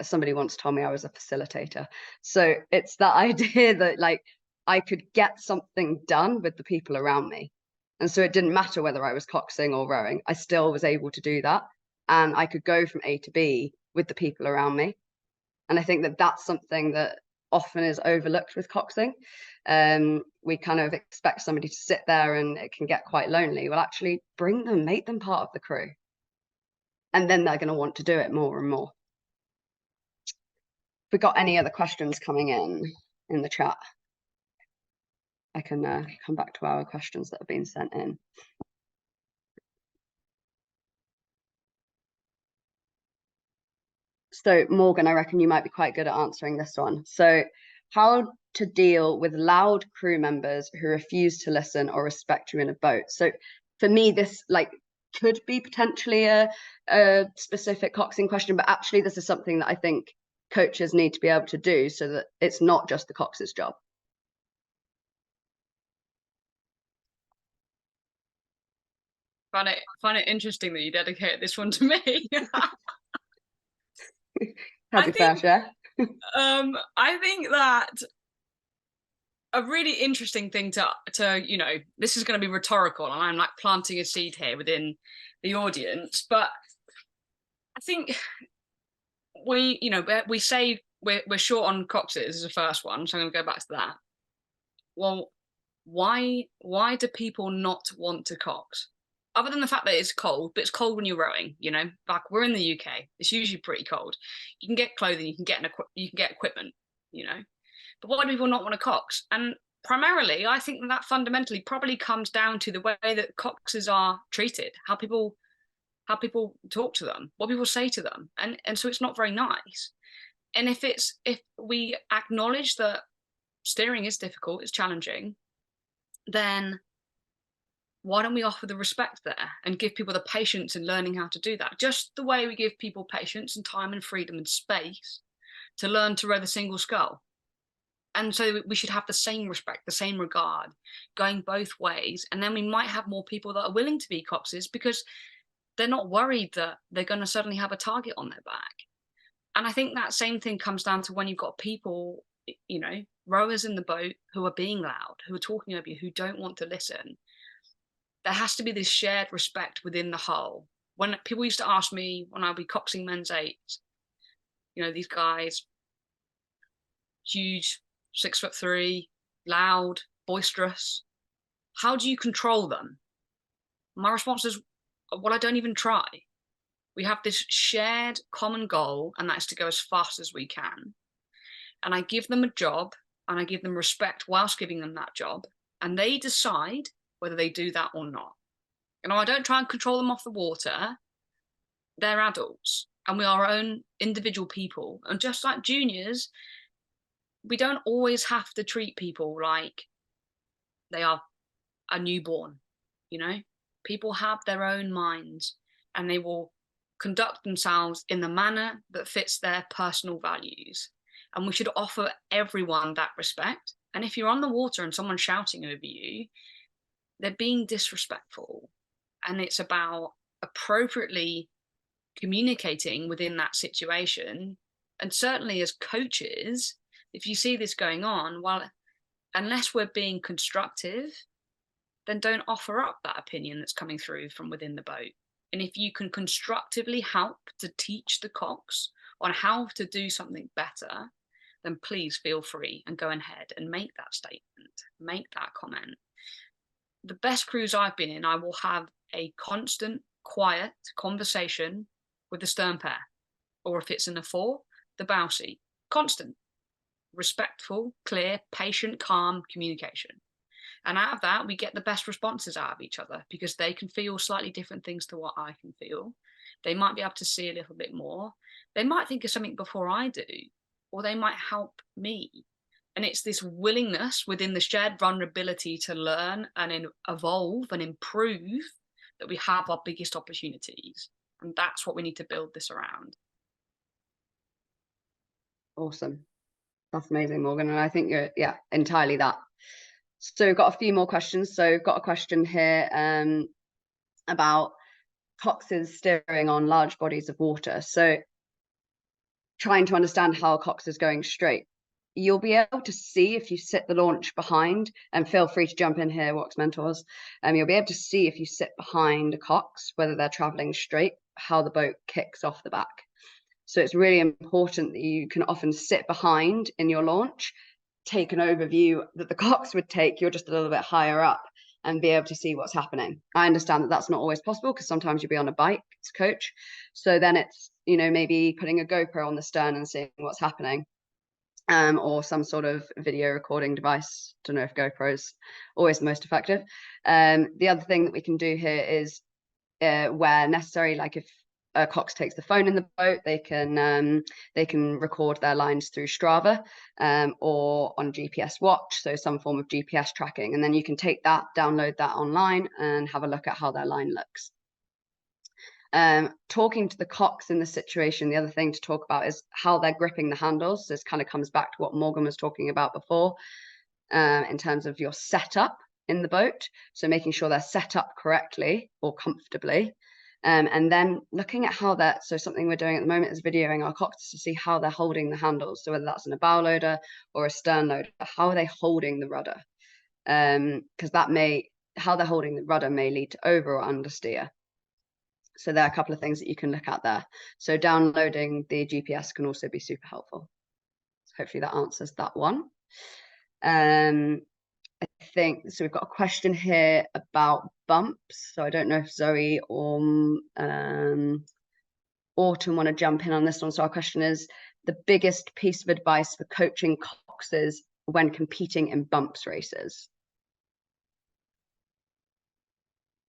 [SPEAKER 6] somebody once told me I was a facilitator. So it's that idea that, like, I could get something done with the people around me. And so it didn't matter whether I was coxing or rowing, I still was able to do that. And I could go from A to B with the people around me. And I think that that's something that often is overlooked with coxing. We kind of expect somebody to sit there and it can get quite lonely. Well, actually bring them, make them part of the crew. And then they're going to want to do it more and more. If we got any other questions coming in the chat, I can come back to our questions that have been sent in. So Morgan, I reckon you might be quite good at answering this one. So, how to deal with loud crew members who refuse to listen or respect you in a boat? So for me, this could be potentially a specific coxing question, but actually this is something that I think coaches need to be able to do so that it's not just the cox's job.
[SPEAKER 4] Find it interesting that you dedicated this one to me.
[SPEAKER 6] Have your fair share.
[SPEAKER 4] I think that a really interesting thing to this is going to be rhetorical, and I'm like planting a seed here within the audience, but I think we say we're short on coxes as the first one, so I'm going to go back to that. Well, why do people not want to cox? Other than the fact that it's cold, but it's cold when you're rowing, like we're in the UK, it's usually pretty cold. You can get clothing, you can get equipment, but why do people not want to cox? And primarily, I think that fundamentally probably comes down to the way that coxes are treated, how people talk to them, what people say to them, and so it's not very nice. And if we acknowledge that steering is difficult, it's challenging, then why don't we offer the respect there and give people the patience in learning how to do that? Just the way we give people patience and time and freedom and space to learn to row the single scull. And so we should have the same respect, the same regard, going both ways. And then we might have more people that are willing to be coxes because they're not worried that they're going to suddenly have a target on their back. And I think that same thing comes down to when you've got people, rowers in the boat who are being loud, who are talking over you, who don't want to listen. There has to be this shared respect within the whole. When people used to ask me when I'd be coxing men's eights, these guys, huge, 6'3", loud, boisterous. How do you control them? My response is, well, I don't even try. We have this shared common goal, and that's to go as fast as we can. and I give them a job and I give them respect whilst giving them that job, and they decide whether they do that or not. I don't try and control them off the water. They're adults and we are our own individual people. And just like juniors, we don't always have to treat people like they are a newborn, you know? People have their own minds and they will conduct themselves in the manner that fits their personal values. And we should offer everyone that respect. And if you're on the water and someone's shouting over you, they're being disrespectful. And it's about appropriately communicating within that situation. And certainly as coaches, if you see this going on, well, unless we're being constructive, then don't offer up that opinion that's coming through from within the boat. And if you can constructively help to teach the cox on how to do something better, then please feel free and go ahead and make that statement, make that comment. The best cruise I've been in, I will have a constant, quiet conversation with the stern pair, or if it's in a four, the bow seat. Constant, respectful, clear, patient, calm communication. And out of that, we get the best responses out of each other because they can feel slightly different things to what I can feel. They might be able to see a little bit more. They might think of something before I do, or they might help me. And it's this willingness within the shared vulnerability to learn and evolve and improve that we have our biggest opportunities. And that's what we need to build this around.
[SPEAKER 6] Awesome. That's amazing, Morgan. And I think you're, yeah, entirely that. So we've got a few more questions. So we've got a question here about coxes steering on large bodies of water. So trying to understand how a cox is going straight. You'll be able to see if you sit the launch behind, and feel free to jump in here, Wax Mentors. You'll be able to see if you sit behind a cox, whether they're traveling straight, how the boat kicks off the back. So it's really important that you can often sit behind in your launch, take an overview that the cox would take, you're just a little bit higher up, and be able to see what's happening. I understand that that's not always possible because sometimes you'll be on a bike as a coach. So then it's, you know, maybe putting a GoPro on the stern and seeing what's happening. Or some sort of video recording device. Don't know if GoPro is always the most effective. The other thing that we can do here is where necessary, like if a cox takes the phone in the boat, they can record their lines through Strava or on GPS watch, so some form of GPS tracking, and then you can take that, download that online and have a look at how their line looks. Talking to the cox in this situation, the other thing to talk about is how they're gripping the handles. This kind of comes back to what Morgan was talking about before in terms of your setup in the boat. So making sure they're set up correctly or comfortably. And then looking at how they're, so something we're doing at the moment is videoing our coxes to see how they're holding the handles. So whether that's in a bow loader or a stern loader, how are they holding the rudder? Because that may, how they're holding the rudder may lead to over or understeer. So there are a couple of things that you can look at there. So downloading the GPS can also be super helpful. So hopefully that answers that one. I think, so we've got a question here about bumps. So I don't know if Zoe or Autumn want to jump in on this one. So our question is, the biggest piece of advice for coaching coxes when competing in bumps races?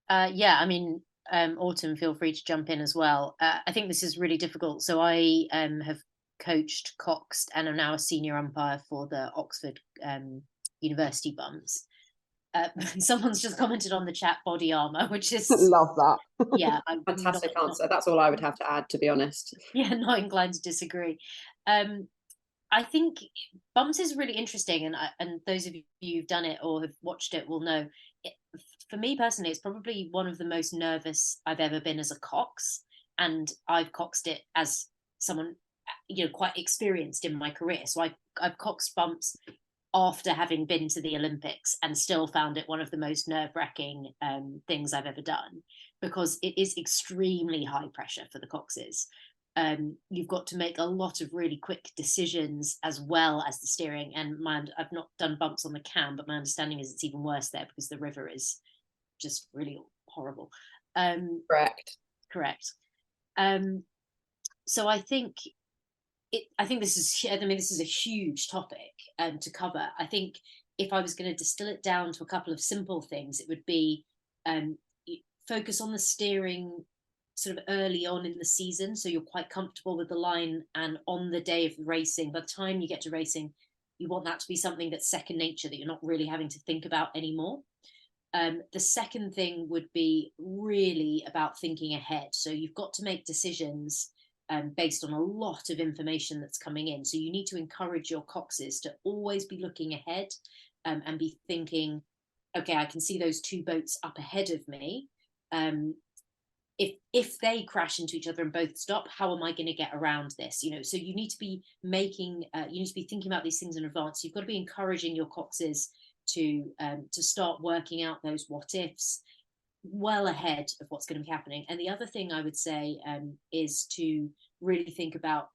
[SPEAKER 2] Yeah, I mean, Autumn, feel free to jump in as well. I think this is really difficult. So I have coached, coxed, and am now a senior umpire for the Oxford University bumps. Someone's just commented on the chat body armor, which is
[SPEAKER 6] love that.
[SPEAKER 2] Yeah,
[SPEAKER 3] Fantastic answer. That's all I would have to add, to be honest.
[SPEAKER 2] Yeah, not inclined to disagree. I think bumps is really interesting, and those of you who've done it or have watched it will know. For me personally, it's probably one of the most nervous I've ever been as a cox, and I've coxed it as someone, you know, quite experienced in my career. So I've coxed bumps after having been to the Olympics and still found it one of the most nerve-wracking things I've ever done, because it is extremely high pressure for the coxes. You've got to make a lot of really quick decisions as well as the steering. And I've not done bumps on the Cam, but my understanding is it's even worse there because the river is just really horrible.
[SPEAKER 3] Correct.
[SPEAKER 2] So I think I think this is, I mean, this is a huge topic to cover. I think if I was going to distill it down to a couple of simple things, it would be focus on the steering sort of early on in the season, so you're quite comfortable with the line, and on the day of the racing, by the time you get to racing, you want that to be something that's second nature, that you're not really having to think about anymore. The second thing would be really about thinking ahead. So you've got to make decisions based on a lot of information that's coming in. So you need to encourage your coxes to always be looking ahead and be thinking, okay, I can see those two boats up ahead of me. If they crash into each other and both stop, how am I going to get around this? You know, so you need to be making, you need to be thinking about these things in advance. You've got to be encouraging your coxes to start working out those what ifs well ahead of what's going to be happening. And the other thing I would say is to really think about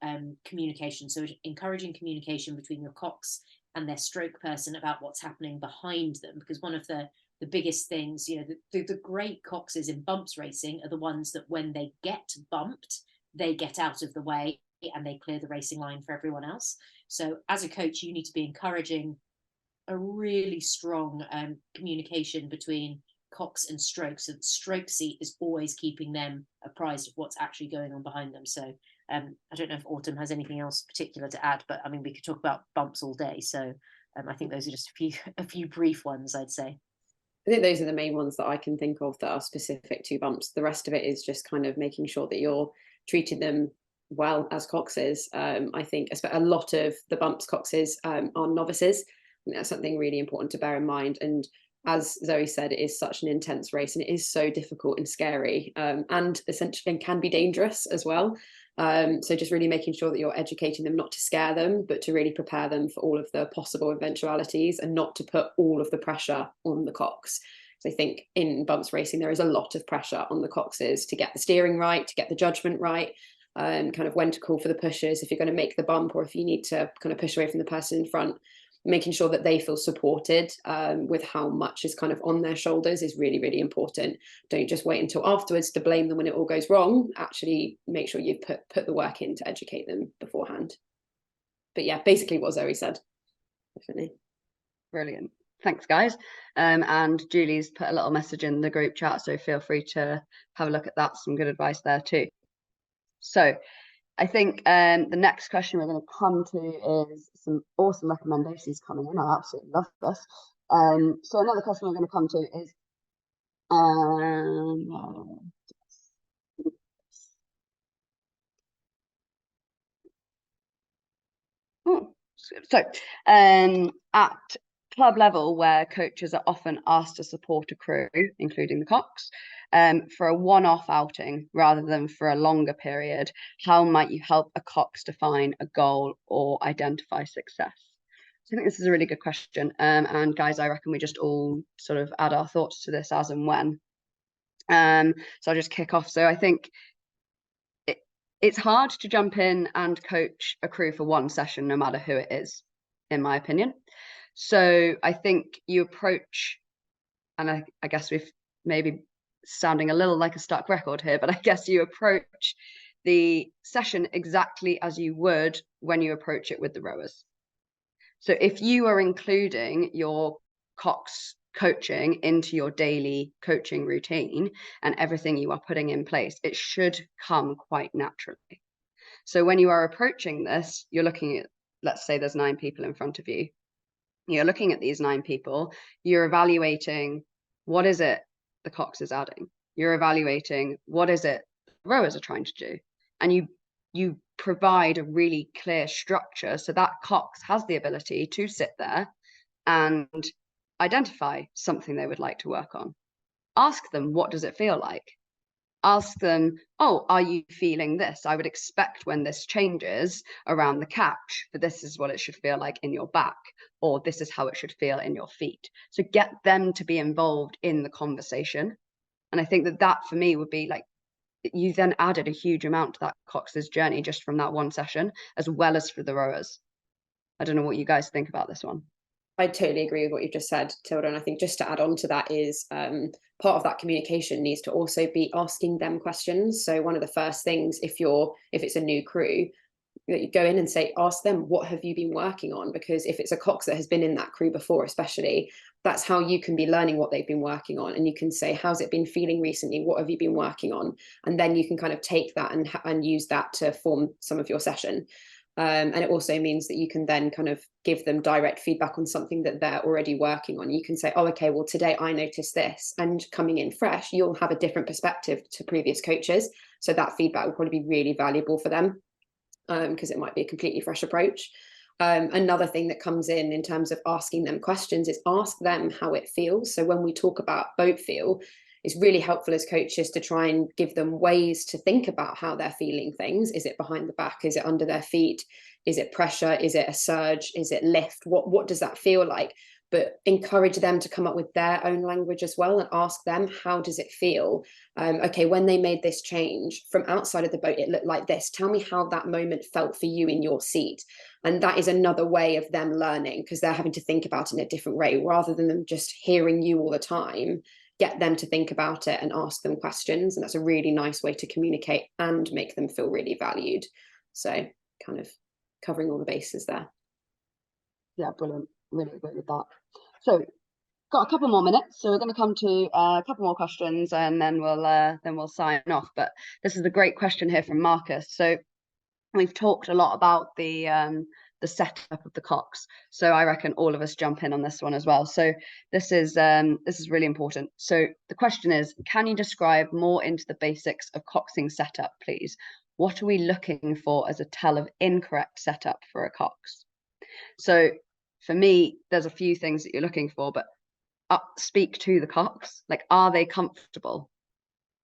[SPEAKER 2] communication. So encouraging communication between your cox and their stroke person about what's happening behind them, because one of the biggest things, you know, the great coxes in bumps racing are the ones that when they get bumped, they get out of the way and they clear the racing line for everyone else. So as a coach, you need to be encouraging a really strong communication between cox and stroke, so the stroke seat is always keeping them apprised of what's actually going on behind them. So I don't know if Autumn has anything else particular to add, but I mean, we could talk about bumps all day. So I think those are just a few brief ones, I'd say.
[SPEAKER 3] I think those are the main ones that I can think of that are specific to bumps. The rest of it is just kind of making sure that you're treating them well as coxes. I think a lot of the bumps coxes are novices. I think that's something really important to bear in mind. And as Zoe said, it is such an intense race and it is so difficult and scary and essentially can be dangerous as well. So just really making sure that you're educating them, not to scare them, but to really prepare them for all of the possible eventualities and not to put all of the pressure on the cox. So I think in bumps racing, there is a lot of pressure on the coxes to get the steering right, to get the judgment right, kind of when to call for the pushes, if you're going to make the bump or if you need to kind of push away from the person in front. Making sure that they feel supported with how much is kind of on their shoulders is really, really important. Don't just wait until afterwards to blame them when it all goes wrong. Actually, make sure you put the work in to educate them beforehand. But yeah, basically what Zoe said. Definitely.
[SPEAKER 6] Brilliant. Thanks, guys. And Julie's put a little message in the group chat, so feel free to have a look at that. Some good advice there too. So I think the next question we're going to come to is some awesome recommendations coming in. I absolutely love this. So another question we're going to come to is at club level, where coaches are often asked to support a crew, including the cox, for a one-off outing rather than for a longer period, how might you help a cox define a goal or identify success? So I think this is a really good question. And guys, I reckon we just all sort of add our thoughts to this as and when. So I'll just kick off. So I think it's hard to jump in and coach a crew for one session, no matter who it is, in my opinion. So I think you approach, and I guess we've maybe sounding a little like a stuck record here, but I guess you approach the session exactly as you would when you approach it with the rowers. So if you are including your cox coaching into your daily coaching routine and everything you are putting in place, it should come quite naturally. So when you are approaching this, you're looking at, let's say there's 9 people in front of you. You're looking at these 9 people, you're evaluating what is it the cox is adding. You're evaluating what is it the rowers are trying to do. And you provide a really clear structure so that cox has the ability to sit there and identify something they would like to work on. Ask them, what does it feel like? Ask them, oh, are you feeling this? I would expect when this changes around the catch, that this is what it should feel like in your back, or this is how it should feel in your feet. So get them to be involved in the conversation. And I think that for me would be like, you then added a huge amount to that cox's journey just from that one session, as well as for the rowers. I don't know what you guys think about this one.
[SPEAKER 3] I totally agree with what you've just said, Tilda. And I think just to add on to that is part of that communication needs to also be asking them questions. So one of the first things, if it's a new crew, that you go in and say, ask them, what have you been working on? Because if it's a cox that has been in that crew before, especially, that's how you can be learning what they've been working on. And you can say, how's it been feeling recently? What have you been working on? And then you can kind of take that and use that to form some of your session. And it also means that you can then kind of give them direct feedback on something that they're already working on. You can say, oh, okay, well, today I noticed this, and coming in fresh, you'll have a different perspective to previous coaches. So that feedback will probably be really valuable for them, because it might be a completely fresh approach. Another thing that comes in terms of asking them questions is ask them how it feels. So when we talk about boat feel, it's really helpful as coaches to try and give them ways to think about how they're feeling things. Is it behind the back? Is it under their feet? Is it pressure? Is it a surge? Is it lift? What does that feel like? But encourage them to come up with their own language as well, and ask them, how does it feel? Okay, when they made this change from outside of the boat, it looked like this. Tell me how that moment felt for you in your seat. And that is another way of them learning, because they're having to think about it in a different way, rather than them just hearing you all the time. Get them to think about it and ask them questions. And that's a really nice way to communicate and make them feel really valued. So kind of covering all the bases there.
[SPEAKER 6] Yeah, brilliant. Really agree with that. So got a couple more minutes, so we're going to come to a couple more questions, and then we'll sign off. But this is a great question here from Marcus. So we've talked a lot about the setup of the cox, so I reckon all of us jump in on this one as well. So this is really important. So the question is, can you describe more into the basics of coxing setup, please? What are we looking for as a tell of incorrect setup for a cox? So for me, there's a few things that you're looking for, but speak to the cox. Like, are they comfortable?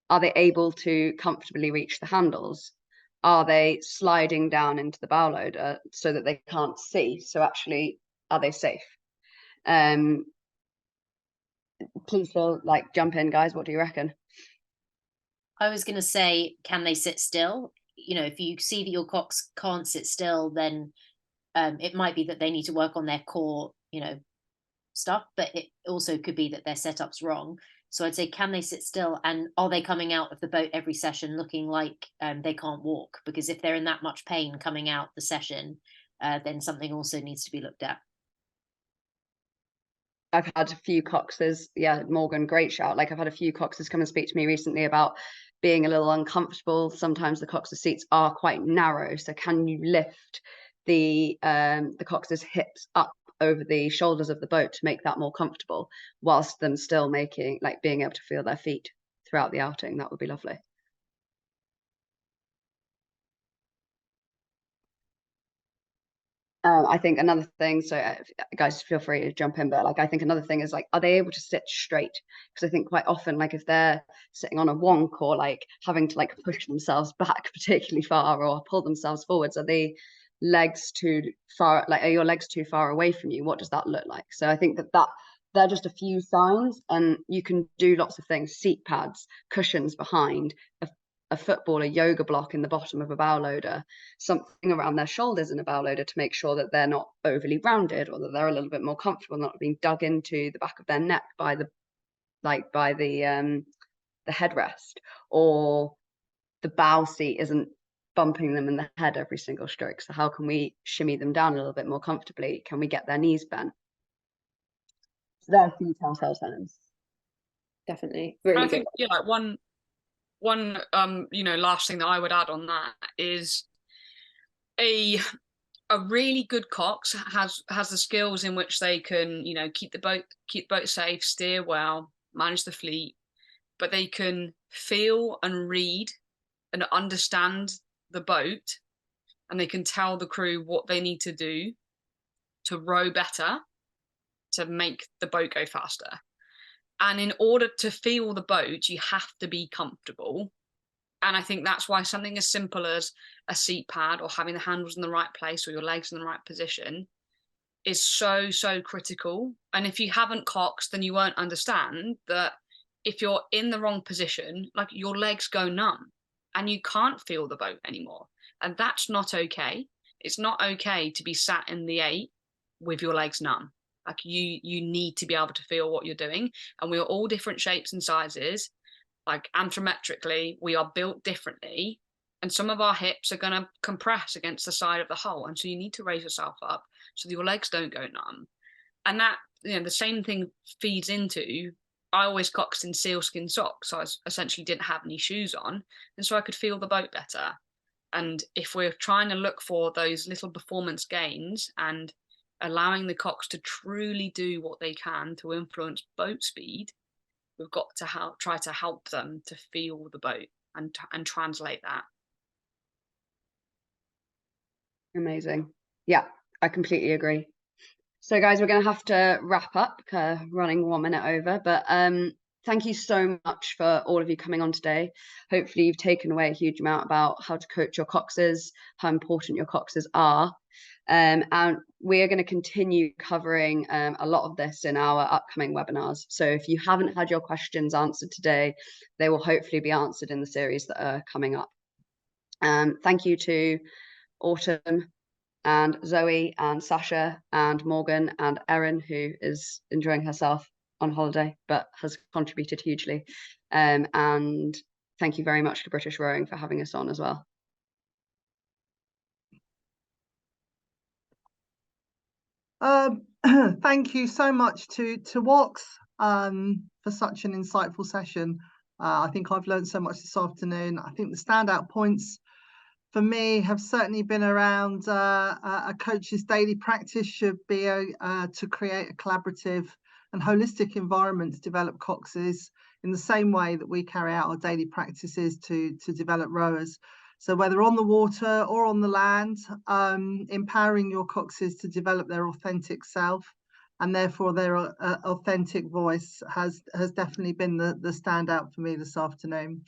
[SPEAKER 6] Are they able to comfortably reach the handles? Are they sliding down into the bow loader so that they can't see? So actually, are they safe? Please feel like jump in, guys. What do you reckon?
[SPEAKER 2] I was going to say, can they sit still? You know, if you see that your cox can't sit still, then it might be that they need to work on their core, you know, stuff, but it also could be that their setup's wrong. So I'd say, can they sit still, and are they coming out of the boat every session looking like they can't walk? Because if they're in that much pain coming out the session, then something also needs to be looked at.
[SPEAKER 6] I've had a few coxes, yeah, Morgan, great shout. Like, I've had a few coxes come and speak to me recently about being a little uncomfortable. Sometimes the cox's seats are quite narrow, so can you lift the cox's hips up over the shoulders of the boat to make that more comfortable, whilst them still being able to feel their feet throughout the outing? That would be lovely. I think another thing, so guys, feel free to jump in, but like, I think another thing is, like, are they able to sit straight? Because I think quite often, like, if they're sitting on a wonk or like having to like push themselves back particularly far or pull themselves forwards, are the legs too far? Like, are your legs too far away from you? What does that look like? So I think that they're just a few signs, and you can do lots of things: seat pads, cushions behind, a football, a yoga block in the bottom of a bow loader, something around their shoulders in a bow loader to make sure that they're not overly rounded, or that they're a little bit more comfortable, not being dug into the back of their neck by the headrest, or the bow seat isn't bumping them in the head every single stroke. So how can we shimmy them down a little bit more comfortably? Can we get their knees bent? So there are a few telltale signs.
[SPEAKER 3] Definitely. Really
[SPEAKER 4] I think,
[SPEAKER 3] good.
[SPEAKER 4] yeah, like one you know, last thing that I would add on that is a really good cox has the skills in which they can, you know, keep the boat safe, steer well, manage the fleet, but they can feel and read and understand the boat, and they can tell the crew what they need to do to row better, to make the boat go faster. And in order to feel the boat, you have to be comfortable. And I think that's why something as simple as a seat pad, or having the handles in the right place, or your legs in the right position, is so, so critical. And if you haven't coxed, then you won't understand that if you're in the wrong position, like, your legs go numb and you can't feel the boat anymore. And that's not okay. It's not okay to be sat in the 8 with your legs numb. Like, you need to be able to feel what you're doing. And we're all different shapes and sizes. Like, anthrometrically, we are built differently. and some of our hips are going to compress against the side of the hole, and so you need to raise yourself up so that your legs don't go numb. And that, the same thing feeds into, I always coxed in sealskin socks, so I essentially didn't have any shoes on, and so I could feel the boat better. And if we're trying to look for those little performance gains and allowing the cox to truly do what they can to influence boat speed, we've got to try to help them to feel the boat and translate that.
[SPEAKER 6] Amazing. Yeah, I completely agree. So guys, we're going to have to wrap up, running 1 minute over, but thank you so much for all of you coming on today. Hopefully you've taken away a huge amount about how to coach your coxes, how important your coxes are. And we are going to continue covering a lot of this in our upcoming webinars. So if you haven't had your questions answered today, they will hopefully be answered in the series that are coming up. Thank you to Autumn and Zoe and Sasha and Morgan and Erin, who is enjoying herself on holiday but has contributed hugely. And thank you very much to British Rowing for having us on as well.
[SPEAKER 1] Thank you so much to Wox for such an insightful session. I think I've learned so much this afternoon. I think the standout points for me have certainly been around a coach's daily practice should be to create a collaborative and holistic environment to develop coxes in the same way that we carry out our daily practices to develop rowers. So whether on the water or on the land, empowering your coxes to develop their authentic self and therefore their authentic voice has definitely been the standout for me this afternoon.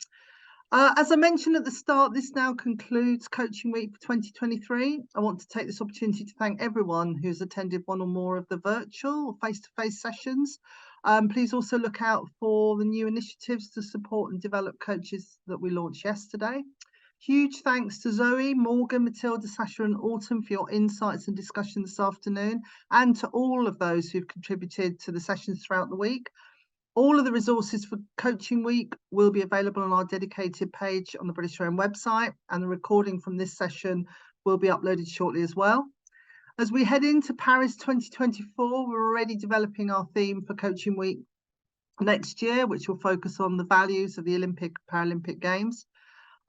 [SPEAKER 1] As I mentioned at the start, this now concludes Coaching Week for 2023. I want to take this opportunity to thank everyone who's attended one or more of the virtual or face-to-face sessions. Please also look out for the new initiatives to support and develop coaches that we launched yesterday. Huge thanks to Zoe, Morgan, Matilda, Sasha and Autumn for your insights and discussion this afternoon, and to all of those who've contributed to the sessions throughout the week. All of the resources for Coaching Week will be available on our dedicated page on the British Rowing website, and the recording from this session will be uploaded shortly as well. As we head into Paris 2024, we're already developing our theme for Coaching Week next year, which will focus on the values of the Olympic Paralympic Games.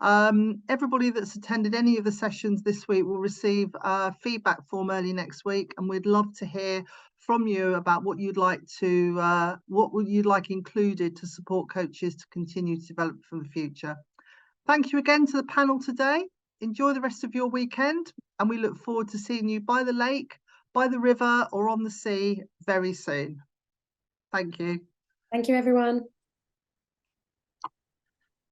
[SPEAKER 1] Everybody that's attended any of the sessions this week will receive a feedback form early next week, and we'd love to hear from you about what you'd like included to support coaches to continue to develop for the future. Thank you again to the panel today. Enjoy the rest of your weekend, and we look forward to seeing you by the lake, by the river, or on the sea very soon. Thank you.
[SPEAKER 3] Thank you, everyone.